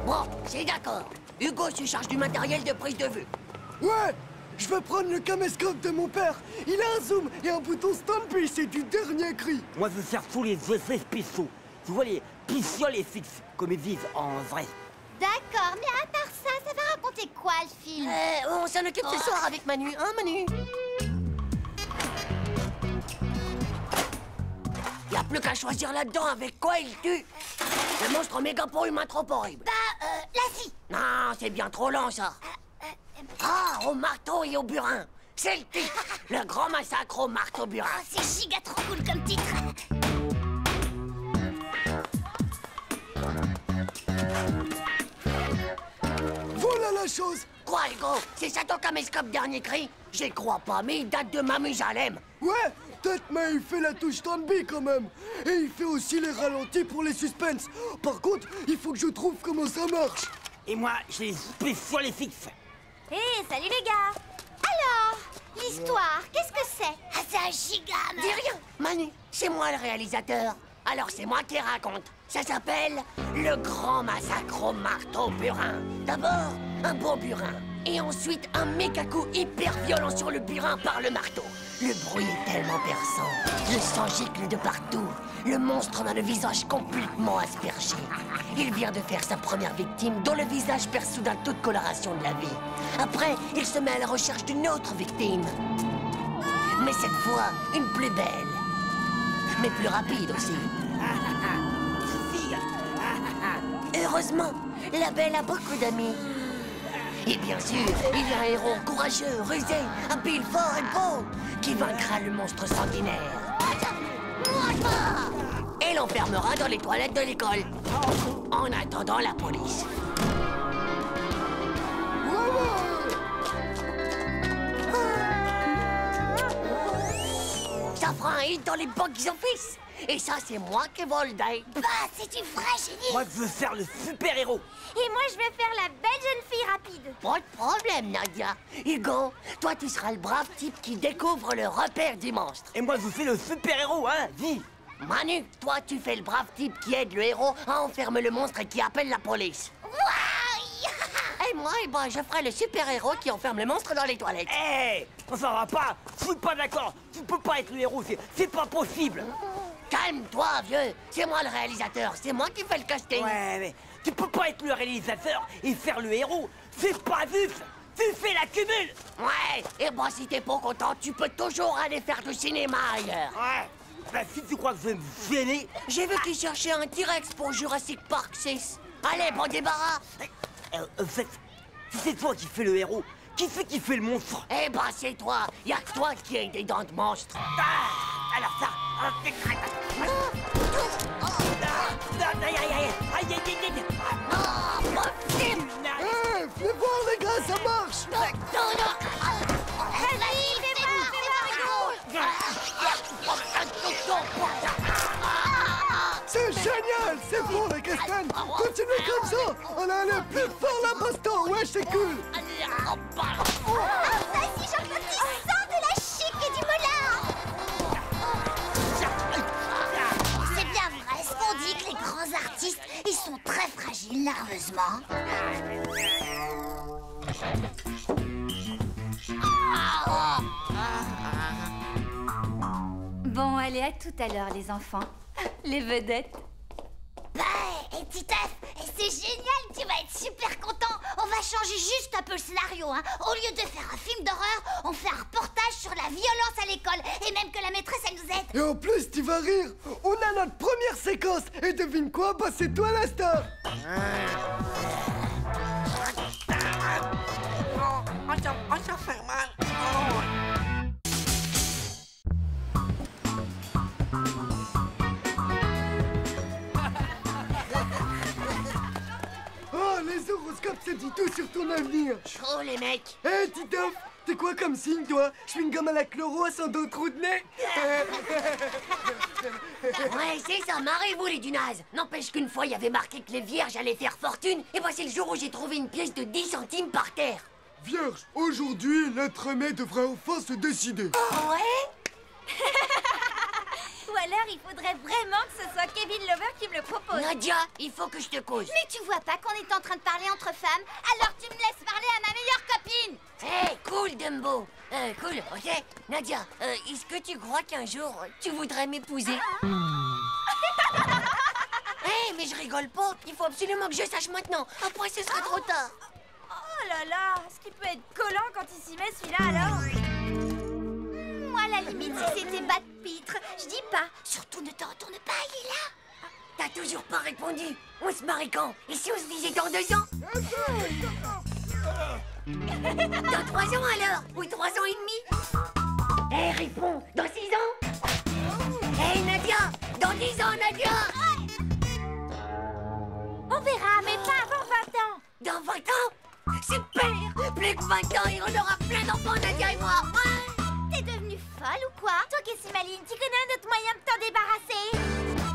Bon, c'est d'accord. Hugo se charge du matériel de prise de vue. Ouais, je vais prendre le caméscope de mon père. Il a un zoom et un bouton Stampy, c'est du dernier cri. Moi, je veux faire tous les effets spéciaux. Tu vois, les pistioles et fixes, comme ils disent en vrai. D'accord, mais à part ça va raconter quoi le film? On s'en occupe ce soir avec Manu, hein Manu? Y a plus qu'à choisir là-dedans avec quoi il tue. Le monstre méga pot humain trop horrible. La fille. Non, c'est bien trop lent ça. Au marteau et au burin. C'est le titre. Le grand massacre au marteau burin. Oh, c'est giga trop cool comme titre. Voilà la chose. Quoi, Hugo? C'est ça ton caméscope dernier cri? J'y crois pas, mais il date de Mamoujalem. Ouais, peut-être, mais il fait la touche Stanby quand même. Et il fait aussi les ralentis pour les suspens. Par contre, il faut que je trouve comment ça marche. Et moi, j'ai les spéciales et fixes. Hé, salut les gars. Alors, l'histoire, qu'est-ce que c'est? Ah, c'est un giga. Dis rien, Manu, c'est moi le réalisateur. Alors c'est moi qui raconte. Ça s'appelle Le Grand Massacre au Marteau Burin. D'abord, un bon burin. Et ensuite, un méga coup hyper violent sur le burin par le marteau. Le bruit est tellement perçant. Le sang gicle de partout. Le monstre a le visage complètement aspergé. Il vient de faire sa première victime, dont le visage perd soudain toute coloration de la vie. Après, il se met à la recherche d'une autre victime. Mais cette fois, une plus belle. Mais plus rapide aussi. Heureusement, la belle a beaucoup d'amis. Et bien sûr, il y a un héros courageux, rusé, habile, fort et beau, qui vaincra le monstre sanguinaire. Et l'enfermera dans les toilettes de l'école, en attendant la police. Ça fera un hit dans les box-office. Et ça, c'est moi qui vole d'aide. Bah, c'est du vrai génie. Moi, je veux faire le super-héros. Et moi, je vais faire la belle jeune fille rapide. Pas de problème, Nadia. Hugo, toi, tu seras le brave type qui découvre le repère du monstre. Et moi, je fais le super-héros, hein, dis. Manu, toi, tu fais le brave type qui aide le héros à enfermer le monstre et qui appelle la police. Et moi, je ferai le super-héros qui enferme le monstre dans les toilettes. Ça va pas. Je suis pas d'accord. Tu peux pas être le héros, c'est pas possible. Calme-toi, vieux. C'est moi le réalisateur. C'est moi qui fais le casting. Ouais, mais tu peux pas être le réalisateur et faire le héros. C'est pas juste. Buffet la cumule. Ouais, et bon, si t'es pas content, tu peux toujours aller faire du cinéma ailleurs. Ouais. Bah, si tu crois que je vais me gêner... J'ai vu qu'ils cherchaient un T-Rex pour Jurassic Park 6. Allez, bon débarras. En fait, si c'est toi qui fais le héros, qui fait le monstre? Eh ben, c'est toi. Y'a que toi qui as des dents de monstre. Ah, alors ça... Fais voir les gars, ça marche. C'est génial, c'est bon les Castan. Continuez comme ça. On a le plus fort la baston, ouais, c'est cool. Vas-y, Jean-Claude, tu sens de la chic et du moulin. C'est bien vrai ce qu'on dit que les grands artistes, ils sont très fragiles nerveusement. Bon, allez, à tout à l'heure, les enfants. Les vedettes. Bah, et Titeuf, c'est génial, tu vas être super content. On va changer juste un peu le scénario, hein. Au lieu de faire un film d'horreur, on fait un reportage sur la violence à l'école. Et même que la maîtresse, elle nous aide. Et en plus, tu vas rire. On a notre première séquence. Et devine quoi? Bah, c'est toi la star. On s'en fait mal. Oh, les horoscopes, ça dit tout sur ton avenir. Chaud, les mecs. Hé, Titeuf, t'es quoi comme signe, toi? Je suis une gomme à la chloro sans d'autres trous de nez. Ouais, c'est ça, marrez-vous les du naze. N'empêche qu'une fois, il y avait marqué que les vierges allaient faire fortune. Et ben, c'est le jour où j'ai trouvé une pièce de 10 centimes par terre. Vierge, aujourd'hui, l'être aimé devrait enfin se décider. Oh ouais? Ou alors, il faudrait vraiment que ce soit Kevin Lover qui me le propose. Nadia, il faut que je te cause. Mais tu vois pas qu'on est en train de parler entre femmes? Alors tu me laisses parler à ma meilleure copine. Hé, cool, Dumbo. Cool, ok. Nadia, est-ce que tu crois qu'un jour, tu voudrais m'épouser? Hé, mais je rigole pas. Il faut absolument que je sache maintenant. Après, ce sera trop tard. Oh là là, ce qui peut être collant quand il s'y met, celui-là, alors. Moi, à la limite, si c'était Bat Pitre, je dis pas. Surtout ne te retourne pas, il est là. T'as toujours pas répondu. On se marie quand? Et si on se disait dans 2 ans? Dans 3 ans alors? Ou 3 ans et demi? Hé, réponds. Dans 6 ans? Hé, Nadia. Dans 10 ans, Nadia. On verra, mais pas avant 20 ans. Dans 20 ans? Super. Plus que 20 ans et on aura plein d'enfants, Nadia et moi. Ouais. T'es devenue folle ou quoi? Toi qui es si maligne, tu connais un autre moyen de t'en débarrasser?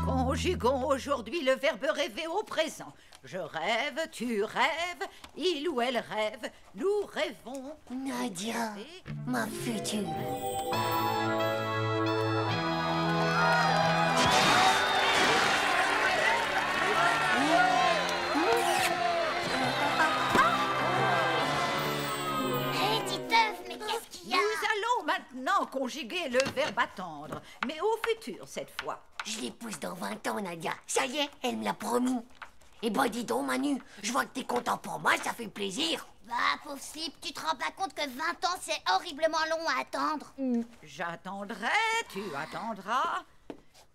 Conjuguons aujourd'hui le verbe rêver au présent. Je rêve, tu rêves, il ou elle rêve, nous rêvons. Nadia, ma future. Hé, Titeuf, mais qu'est-ce qu'il y a? Nous allons maintenant conjuguer le verbe attendre, mais au futur cette fois. Je l'épouse dans 20 ans, Nadia. Ça y est, elle me l'a promis. Eh ben, dis donc, Manu, je vois que t'es content pour moi, ça fait plaisir. Bah, pauvre Slip, tu te rends pas compte que 20 ans, c'est horriblement long à attendre? J'attendrai, tu attendras,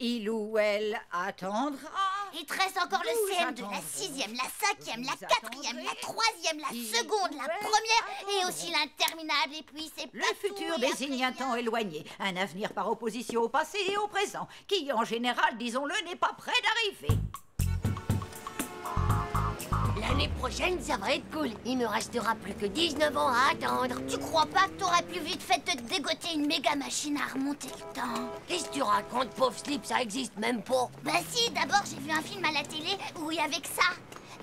il ou elle attendra. Il te reste encore le CM de la 6e, la 5e, la 4e, la 3e, la seconde, la première et aussi l'interminable. Et puis c'est Le futur désigne un temps éloigné, un avenir par opposition au passé et au présent, qui en général, disons-le, n'est pas près d'arriver. L'année prochaine, ça va être cool. Il me restera plus que 19 ans à attendre. Tu crois pas que t'aurais plus vite fait te dégoter une méga machine à remonter le temps? Qu'est-ce que tu racontes, pauvre Slip? Ça existe même pas. Bah si, d'abord j'ai vu un film à la télé où il y avait que ça.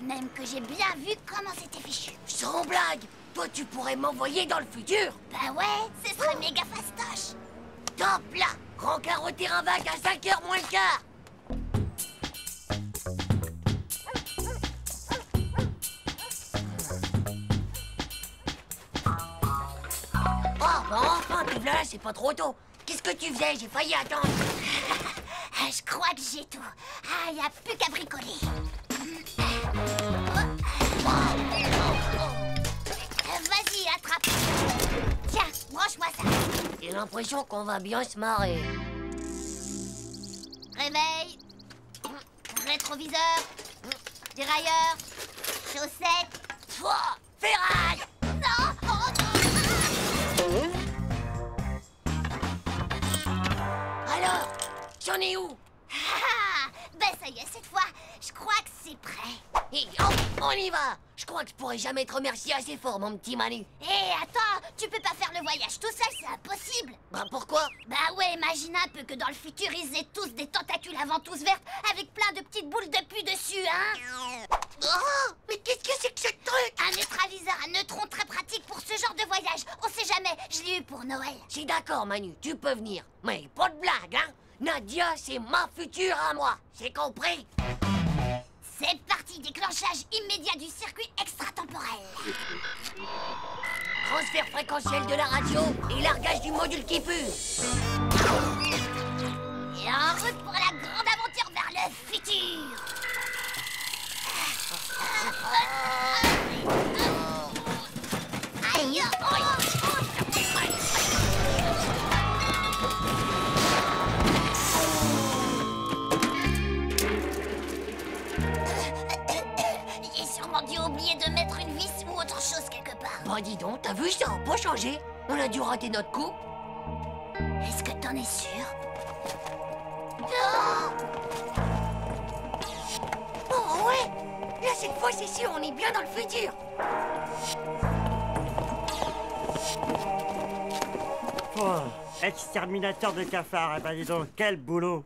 Même que j'ai bien vu comment c'était fichu. Sans blague, toi tu pourrais m'envoyer dans le futur? Bah ouais, ce serait méga fastoche. Top là! Rencard au terrain vague à 5h moins le quart. Oh, bah enfin, t'es là, c'est pas trop tôt. Qu'est-ce que tu faisais? J'ai failli attendre. Je crois que j'ai tout. Ah, y a plus qu'à bricoler. Vas-y, attrape Débranche-moi ça. J'ai l'impression qu'on va bien se marrer. Réveil. Rétroviseur. Dérailleur. Chaussettes. Toi, ferraille. Non. Oh non. Alors, j'en ai où? Ah, ben ça y est, cette fois, je crois que c'est prêt. Et hop, on y va. Je crois que je pourrais jamais te remercier assez fort, mon petit Manu. Hé, attends, tu peux pas faire le voyage tout seul, c'est impossible. Bah pourquoi? Bah ouais, imagine un peu que dans le futur, ils aient tous des tentacules à ventouses vertes avec plein de petites boules de pu dessus, hein. Oh, mais qu'est-ce que c'est que ce truc? Un neutraliseur à neutrons très pratique pour ce genre de voyage. On sait jamais, je l'ai eu pour Noël. Je suis d'accord, Manu, tu peux venir. Mais pas de blague, hein. Nadia, c'est ma future à moi. C'est compris? C'est parti, déclenchage immédiat du circuit extratemporel. Transfert fréquentiel de la radio et largage du module qui pue. Et en route pour la grande aventure vers le futur. Aïe, j'ai sûrement dû oublier de mettre une vis ou autre chose quelque part. Bah dis donc, t'as vu, ça a pas changé. On a dû rater notre coup. Est-ce que t'en es sûr? Oh ouais. Là, cette fois, c'est sûr, on est bien dans le futur. Oh, exterminateur de cafards, eh ben dis donc, quel boulot!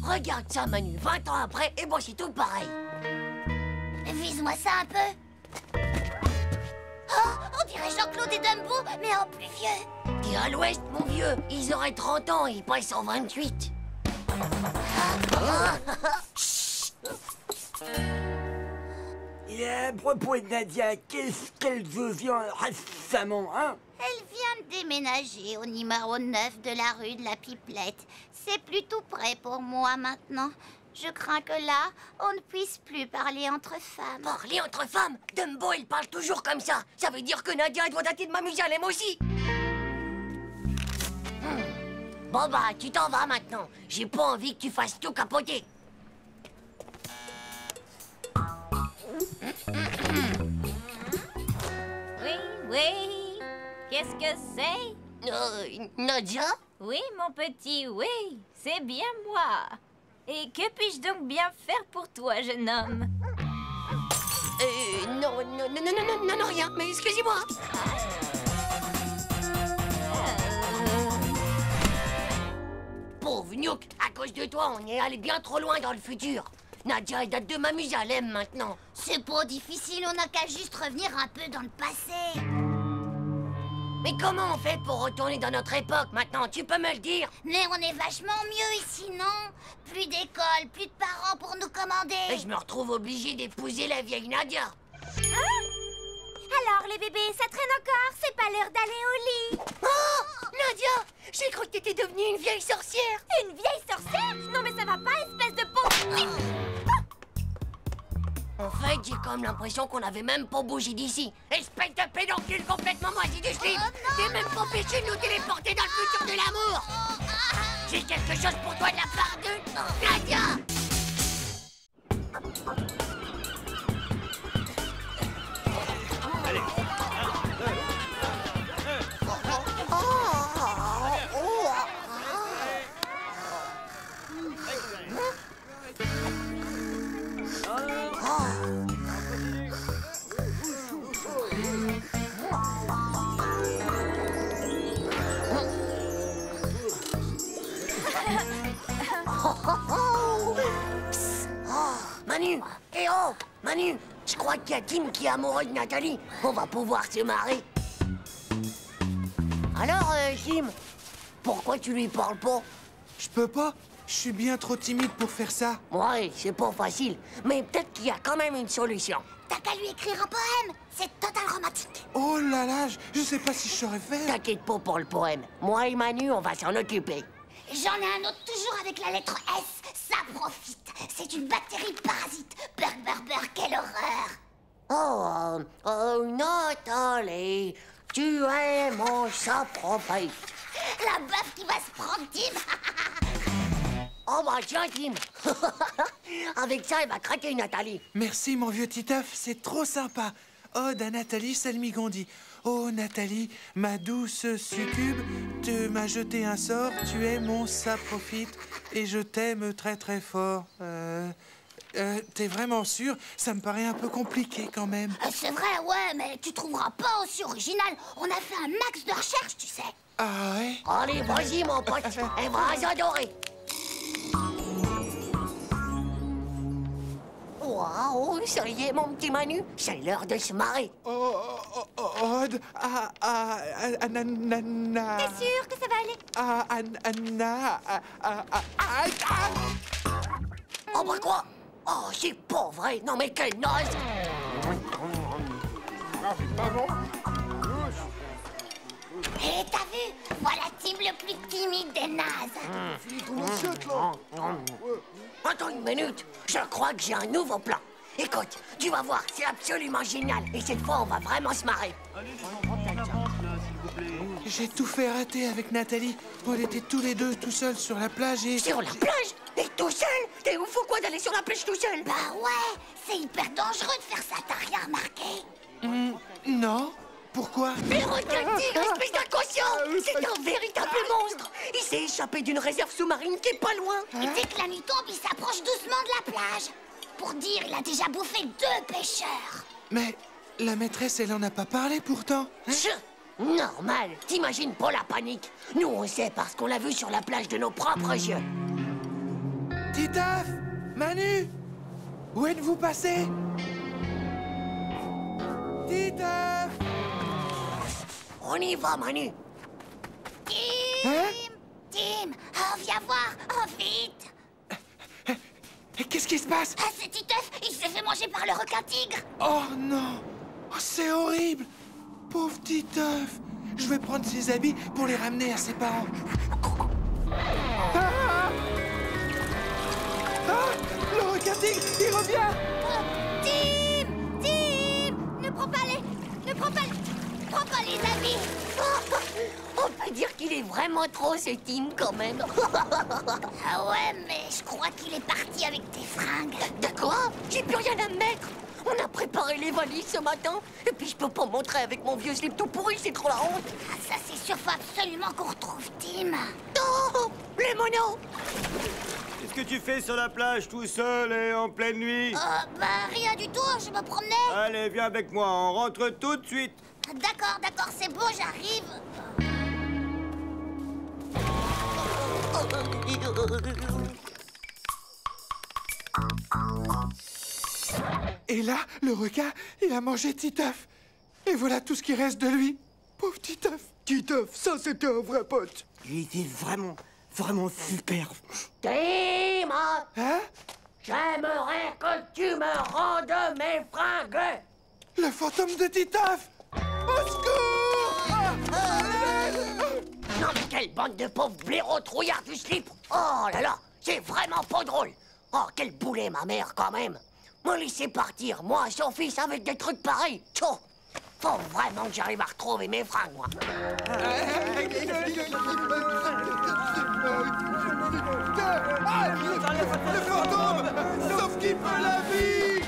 Regarde ça, Manu, 20 ans après, et bon, c'est tout pareil. Vise-moi ça un peu. Oh, on dirait Jean-Claude et Dumbo, mais en plus vieux. T'es à l'ouest, mon vieux. Ils auraient 30 ans, ils passent en 28. Et à propos de Nadia, qu'est-ce qu'elle devient récemment, hein? Elle vient de déménager au numéro 9 de la rue de la Pipelette. C'est plutôt près pour moi maintenant. Je crains que là, on ne puisse plus parler entre femmes. Parler entre femmes? Dumbo, il parle toujours comme ça. Ça veut dire que Nadia doit dater de ma musalem aussi. Bon bah, tu t'en vas maintenant. J'ai pas envie que tu fasses tout capoter. Oui. Qu'est-ce que c'est? Nadia? Oui, mon petit, oui. C'est bien moi. Et que puis-je donc bien faire pour toi, jeune homme? Non, rien, mais excusez-moi. Pauvre Nook, à cause de toi, on est allé bien trop loin dans le futur. Nadia est date de ma musalem maintenant. C'est pas difficile, on n'a qu'à juste revenir un peu dans le passé. Mais comment on fait pour retourner dans notre époque maintenant? Tu peux me le dire? Mais on est vachement mieux ici, non? Plus d'école, plus de parents pour nous commander. Et je me retrouve obligé d'épouser la vieille Nadia. Hein? Alors, les bébés, ça traîne encore? C'est pas l'heure d'aller au lit. Oh, Nadia, j'ai cru que t'étais devenue une vieille sorcière. Une vieille sorcière? Non, mais ça va pas, espèce de pauvre... En fait, j'ai comme l'impression qu'on avait même pas bougé d'ici. Espèce de pédoncule complètement moisi du slip. T'es même pas péché de nous téléporter dans le futur de l'amour. J'ai quelque chose pour toi de la part de Nadia. Allez. Manu, eh oh, Manu, je crois qu'il y a Tim qui est amoureux de Nathalie. On va pouvoir se marrer. Alors, Tim, pourquoi tu lui parles pas? Je peux pas. Je suis bien trop timide pour faire ça. Ouais, c'est pas facile, mais peut-être qu'il y a quand même une solution. T'as qu'à lui écrire un poème. C'est total romantique. Oh là là, je sais pas si je saurais faire. T'inquiète pas pour le poème. Moi et Manu, on va s'en occuper. J'en ai un autre toujours avec la lettre S. Ça profite. C'est une bactérie parasite. Burr, quelle horreur. Oh, Nathalie, Tu es mon saprophyte. La baffe qui va se prendre, Tim. Oh bah tiens, Tim. Avec ça, il va craquer Nathalie. Merci, mon vieux Titeuf, c'est trop sympa. Ode à Nathalie Salmigondi. Oh, Nathalie, ma douce succube, tu m'as jeté un sort, tu es mon saprophyte et je t'aime très très fort. T'es vraiment sûr? Ça me paraît un peu compliqué quand même. C'est vrai, ouais, mais tu trouveras pas aussi original. On a fait un max de recherche, tu sais. Ah ouais? Allez, vas-y, mon pote. Elle va adorer. Waouh, ça y est, mon petit Manu. C'est l'heure de se marrer. Ode à Nana. T'es sûr que ça va aller? Oh, bah quoi? Oh, c'est pas vrai. Non, mais quelle naze. Et t'as vu? Voilà Tim le plus timide des nazes. Attends une minute. Je crois que j'ai un nouveau plan. Écoute, tu vas voir, c'est absolument génial. Et cette fois, on va vraiment se marrer. J'ai tout fait rater avec Nathalie. On était tous les deux tout seuls sur la plage et... Sur la plage? Et tout seul? T'es ouf ou quoi d'aller sur la plage tout seul? Bah ouais, c'est hyper dangereux de faire ça, t'as rien remarqué? Non. Pourquoi? Mais regarde-t-il, espèce d'inconscient! C'est un véritable monstre! Il s'est échappé d'une réserve sous-marine qui est pas loin! Et dès que la nuit tombe, il s'approche doucement de la plage. Pour dire, il a déjà bouffé 2 pêcheurs. Mais la maîtresse, elle en a pas parlé pourtant. Normal, t'imagines pas la panique. Nous, on sait parce qu'on l'a vu sur la plage de nos propres yeux. Titeuf! Manu! Où êtes-vous passé? Titeuf! On y va, Manu. Tim, oh, viens voir, oh, vite. Qu'est-ce qui se passe? Ah, c'est Titeuf, il s'est fait manger par le requin-tigre. Oh non! Oh, c'est horrible! Pauvre Titeuf! Je vais prendre ses habits pour les ramener à ses parents. Ah! Le requin-tigre, il revient! Tim! Ne prends pas les habits. On peut dire qu'il est vraiment trop, ce Tim, quand même. Ah ouais, mais je crois qu'il est parti avec tes fringues. De quoi? J'ai plus rien à mettre. On a préparé les valises ce matin. Et puis je peux pas montrer avec mon vieux slip tout pourri, c'est trop la honte. Ah, ça c'est sûr, faut absolument qu'on retrouve Tim. Oh, les monos! Qu'est-ce que tu fais sur la plage tout seul et en pleine nuit? Bah rien du tout, je me promenais. Allez, viens avec moi, on rentre tout de suite. D'accord, c'est bon, j'arrive. Et là, le requin, il a mangé Titeuf. Et voilà tout ce qui reste de lui. Pauvre Titeuf. Titeuf, ça c'était un vrai pote. Il était vraiment super. Tim! Hein? J'aimerais que tu me rendes mes fringues. Le fantôme de Titeuf! Au secours! Non mais quelle bande de pauvres blaireaux trouillards du slip! Oh là là, c'est vraiment pas drôle! Oh, quel boulet, ma mère, quand même! Me laisser partir, moi, son fils, avec des trucs pareils! Tchou! Faut vraiment que j'arrive à retrouver mes fringues, moi! Le fantôme! Sauf qu'il peut la vie!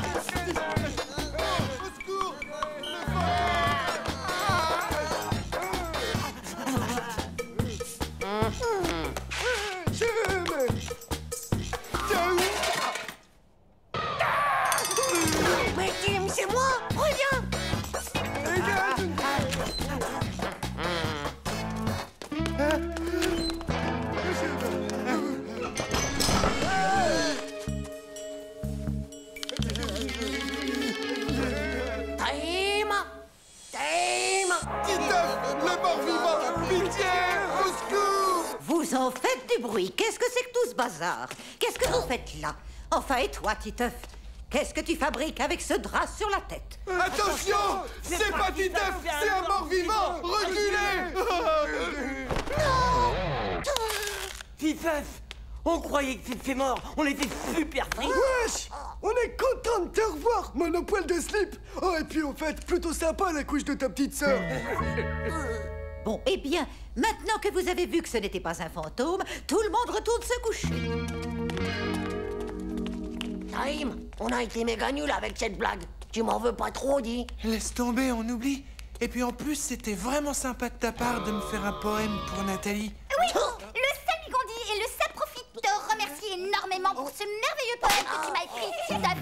Au secours! Mais Tim, c'est moi! Reviens! Titeuf, le mort-vivant! Pitié! Au secours! Vous en faites du bruit. Qu'est-ce que c'est que tout ce bazar? Qu'est-ce que vous faites là? Enfin, et toi, Titeuf? Qu'est-ce que tu fabriques avec ce drap sur la tête? Attention! C'est pas Titeuf, c'est un mort-vivant! Reculez! Titeuf, on croyait que t'étais mort. On était super tristes. Wesh! On est content de te revoir, monopoil de slip. Oh, et puis, au fait, plutôt sympa la couche de ta petite sœur. Bon, eh bien, maintenant que vous avez vu que ce n'était pas un fantôme, tout le monde retourne se coucher. Naïm, on a été méga nuls avec cette blague. Tu m'en veux pas trop, dis? Laisse tomber, on oublie. Et puis en plus, c'était vraiment sympa de ta part de me faire un poème pour Nathalie. Oui, le Salmigondi et le Saprofite te remercient énormément pour ce merveilleux poème que tu m'as écrit, Titeuf.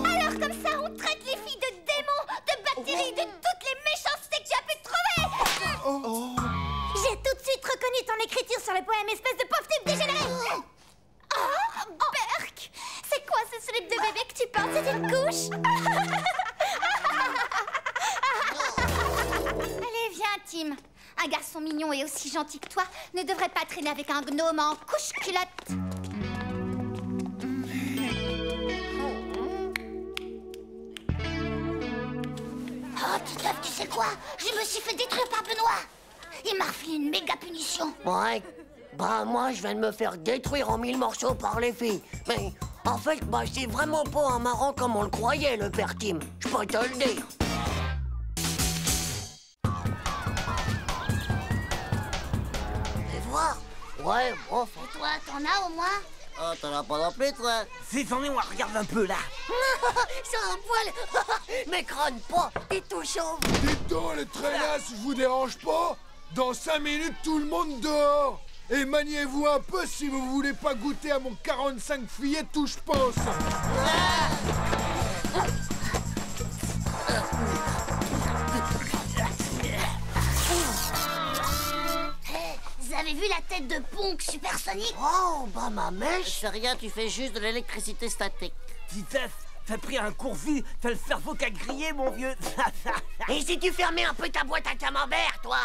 Alors comme ça, on traite les filles de démons, de bactéries, de toutes les méchancetés que tu as pu trouver. J'ai tout de suite reconnu ton écriture sur le poème, espèce de pauvre type dégénéré. Oh, Berk, c'est quoi ce slip de bébé que tu portes? C'est une couche? Allez, viens, Tim. Un garçon mignon et aussi gentil que toi ne devrait pas traîner avec un gnome en couche-culotte. Oh, Titeuf, tu sais quoi? Je me suis fait détruire par Benoît. Il m'a refilé une méga punition. Ouais. Bah, moi, je viens de me faire détruire en 1000 morceaux par les filles. Mais, en fait, bah, c'est vraiment pas un marrant comme on le croyait, le père Tim. Je peux te le dire. Voir? Ouais, bon. Et toi, t'en as au moins? Oh, t'en as pas non plus, toi? Si, c'en est, on regarde un peu, là. C'est un poil. Mais crâne pas, t'es tout chauve. Dites donc, les traînasses, je vous dérange pas? Dans 5 minutes, tout le monde dehors. Et maniez-vous un peu si vous voulez pas goûter à mon 45 fillettes où je pense. Vous avez vu la tête de Ponk supersonique? Oh, bah ma mèche. C'est rien, tu fais juste de l'électricité statique. Titeuf, t'as pris un cours vie, t'as le cerveau qu'à griller, mon vieux. Et si tu fermais un peu ta boîte à camembert, toi?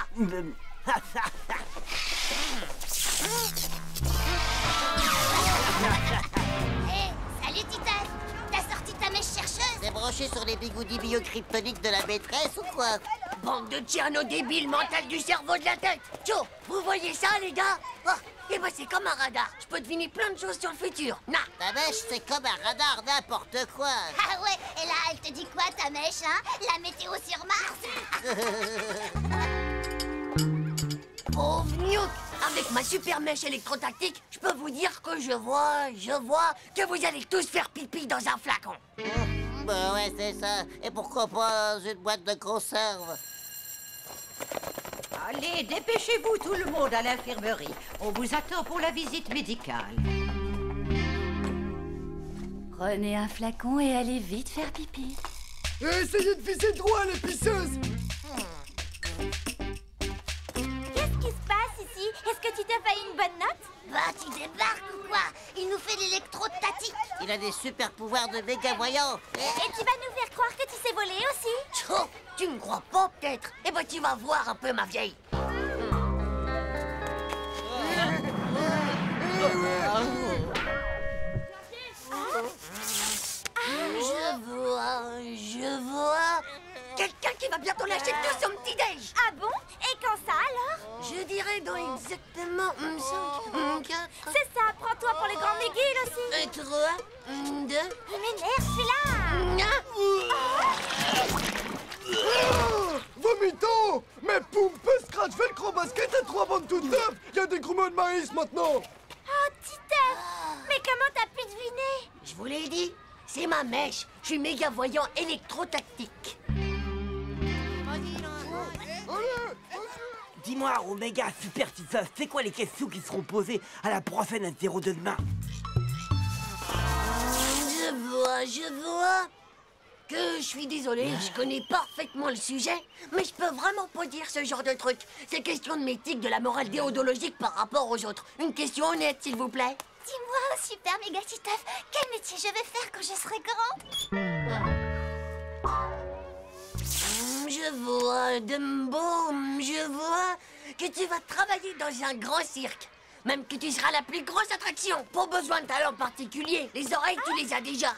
Salut, Titeuf. T'as sorti ta mèche chercheuse? T'es branché sur les bigoudis biocryptoniques de la maîtresse ou quoi? Bande de tierno débiles mental du cerveau de la tête. Tcho, vous voyez ça, les gars? Oh, eh ben c'est comme un radar. Je peux deviner plein de choses sur le futur. Ta mèche, c'est comme un radar, n'importe quoi. Ah ouais, et là, elle te dit quoi, ta mèche, hein? La météo sur Mars? Pauvre Newt, avec ma super mèche électrotactique, je peux vous dire que je vois que vous allez tous faire pipi dans un flacon. Bah ouais, c'est ça. Et pourquoi pas dans une boîte de conserve? Allez, dépêchez-vous tout le monde à l'infirmerie. On vous attend pour la visite médicale. Prenez un flacon et allez vite faire pipi. Et essayez de viser droit, les pisseuses. Qu'est-ce qui se passe ici? Est-ce que Titeuf a une bonne note? Bah, tu débarques ou quoi? Il nous fait l'électrostatique. Il a des super pouvoirs de méga voyant. Et tu vas nous faire croire que tu sais voler aussi? Tcho, tu me crois pas peut-être? Eh ben tu vas voir un peu, ma vieille. Je vois quelqu'un qui va bientôt lâcher tout son petit déj. Ah bon? Et quand ça alors? Je dirais dans exactement 5, 4... C'est ça, prends-toi pour les grands McGill aussi. 3, 2... Il m'énerve celui-là. Vomito! Mais Poumpe, Scratch, Velcro, Basket et 3 bandes toutes neuves. Il y a des grumeaux de maïs maintenant. Oh, Titeuf, mais comment t'as pu deviner? Je vous l'ai dit, c'est ma mèche. Je suis méga voyant électrotactique. Dis-moi, Oméga Super Titeuf, c'est quoi les questions qui seront posées à la prochaine interro de demain? Je vois que je suis désolé, je connais parfaitement le sujet, mais je peux vraiment pas dire ce genre de truc. C'est question de m'éthique, de la morale déontologique par rapport aux autres. Une question honnête, s'il vous plaît. Dis-moi, super méga Titeuf, quel métier je vais faire quand je serai grand? Je vois, Dumbo, je vois que tu vas travailler dans un grand cirque. Même que tu seras la plus grosse attraction. Pas besoin de talent particulier. Les oreilles, tu les as déjà.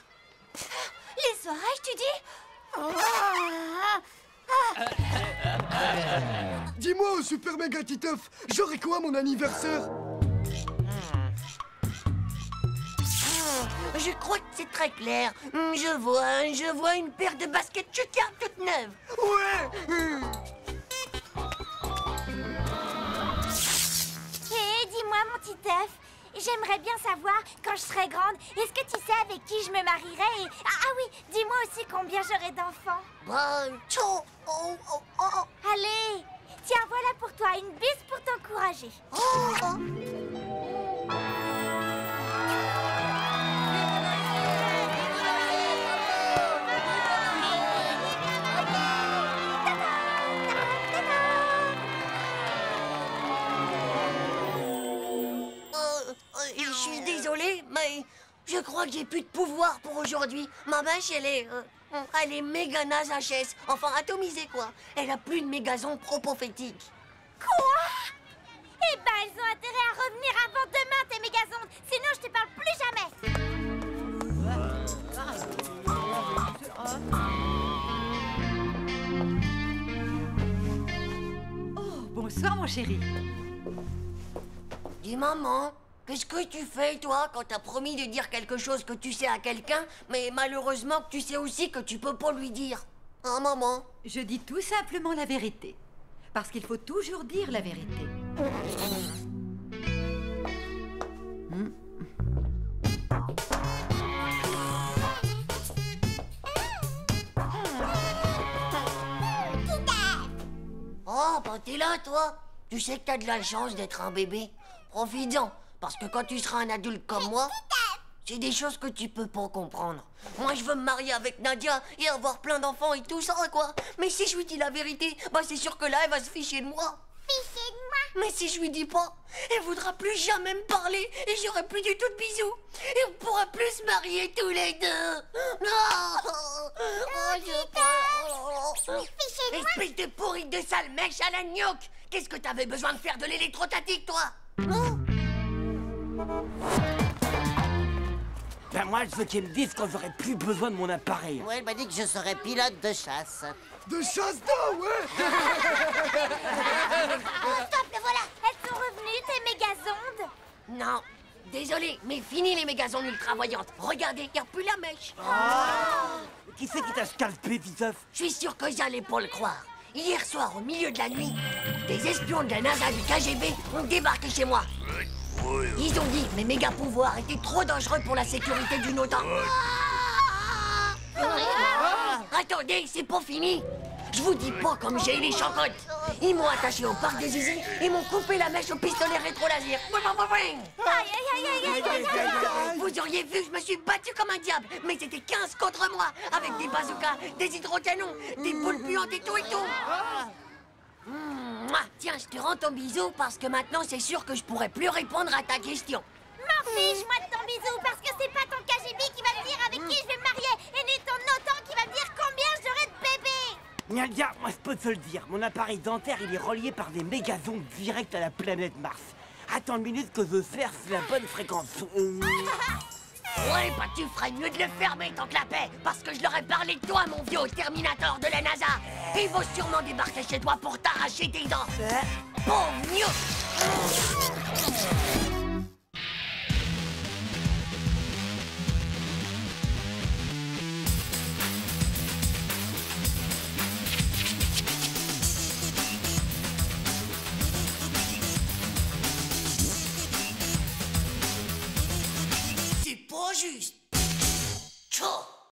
Les oreilles, tu dis? Dis-moi, au super méga Titeuf, j'aurai quoi à mon anniversaire? Je crois que c'est très clair. Je vois une paire de baskets Chucard toute neuve. Ouais. Hé, dis-moi, mon petit œuf, j'aimerais bien savoir, quand je serai grande, est-ce que tu sais avec qui je me marierai et... Ah oui, dis-moi aussi combien j'aurai d'enfants. Allez, tiens, voilà pour toi, une bise pour t'encourager. Je suis désolée, mais je crois que j'ai plus de pouvoir pour aujourd'hui. Ma mèche, elle est méga naze HS. Enfin, atomisée, quoi. Elle a plus de mégason propophétique. Quoi? Eh ben, elles ont intérêt à revenir avant demain, tes mégazondes. Sinon, je te parle plus jamais. Oh, bonsoir, mon chéri. Dis, maman, qu'est-ce que tu fais, toi, quand t'as promis de dire quelque chose que tu sais à quelqu'un, mais malheureusement que tu sais aussi que tu peux pas lui dire? Hein, maman? Je dis tout simplement la vérité. Parce qu'il faut toujours dire la vérité. Oh, bah t'es là, toi. Tu sais que t'as de la chance d'être un bébé. Profites-en, parce que quand tu seras un adulte comme moi, c'est des choses que tu peux pas comprendre. Moi, je veux me marier avec Nadia et avoir plein d'enfants et tout ça, quoi. Mais si je lui dis la vérité, bah c'est sûr que là, elle va se ficher de moi. Ficher de moi? Mais si je lui dis pas, elle voudra plus jamais me parler et j'aurai plus du tout de bisous. Et on pourra plus se marier tous les deux. Espèce de pourrite de sale mèche à la gnocque. Qu'est-ce que t'avais besoin de faire de l'électrostatique, toi? Ben moi, je veux qu'ils me disent quand j'aurai plus besoin de mon appareil. Ouais, elle m'a dit que je serais pilote de chasse. De chasse d'eau, ouais. Oh, stop, le voilà. Elles sont revenues, tes mégazondes? Non, désolé, mais fini les mégazondes ultravoyantes. Regardez, y a plus la mèche. Qui c'est qui t'a scalpé, Titeuf? Je suis sûr que j'allais pas le croire. Hier soir, au milieu de la nuit, des espions de la NASA du KGB ont débarqué chez moi. Ils ont dit que mes méga pouvoirs étaient trop dangereux pour la sécurité d'une OTAN. Attendez, c'est pas fini. Je vous dis pas comme j'ai les chancottes. Ils m'ont attaché au parc des Zizi et m'ont coupé la mèche au pistolet rétro-laser. Vous auriez vu, je me suis battu comme un diable. Mais c'était 15 contre moi, avec des bazookas, des hydrocanons, des boules puantes et tout et tout. Tiens, je te rends ton bisou parce que maintenant c'est sûr que je pourrai plus répondre à ta question. M'en fiche, moi, de ton bisou, parce que c'est pas ton KGB qui va me dire avec qui je vais me marier, et ni ton OTAN qui va me dire combien j'aurai de bébés. Nadia, moi je peux te le dire, mon appareil dentaire il est relié par des mégazondes directes à la planète Mars. Attends une minute que je faire la bonne fréquence. Ouais, bah tu ferais mieux de le fermer tant que la paix, parce que je leur ai parlé de toi, mon vieux Terminator de la NASA. Ils vont sûrement débarquer chez toi pour t'arracher tes dents. Pauvre mieux. C'est pas juste. Tchou.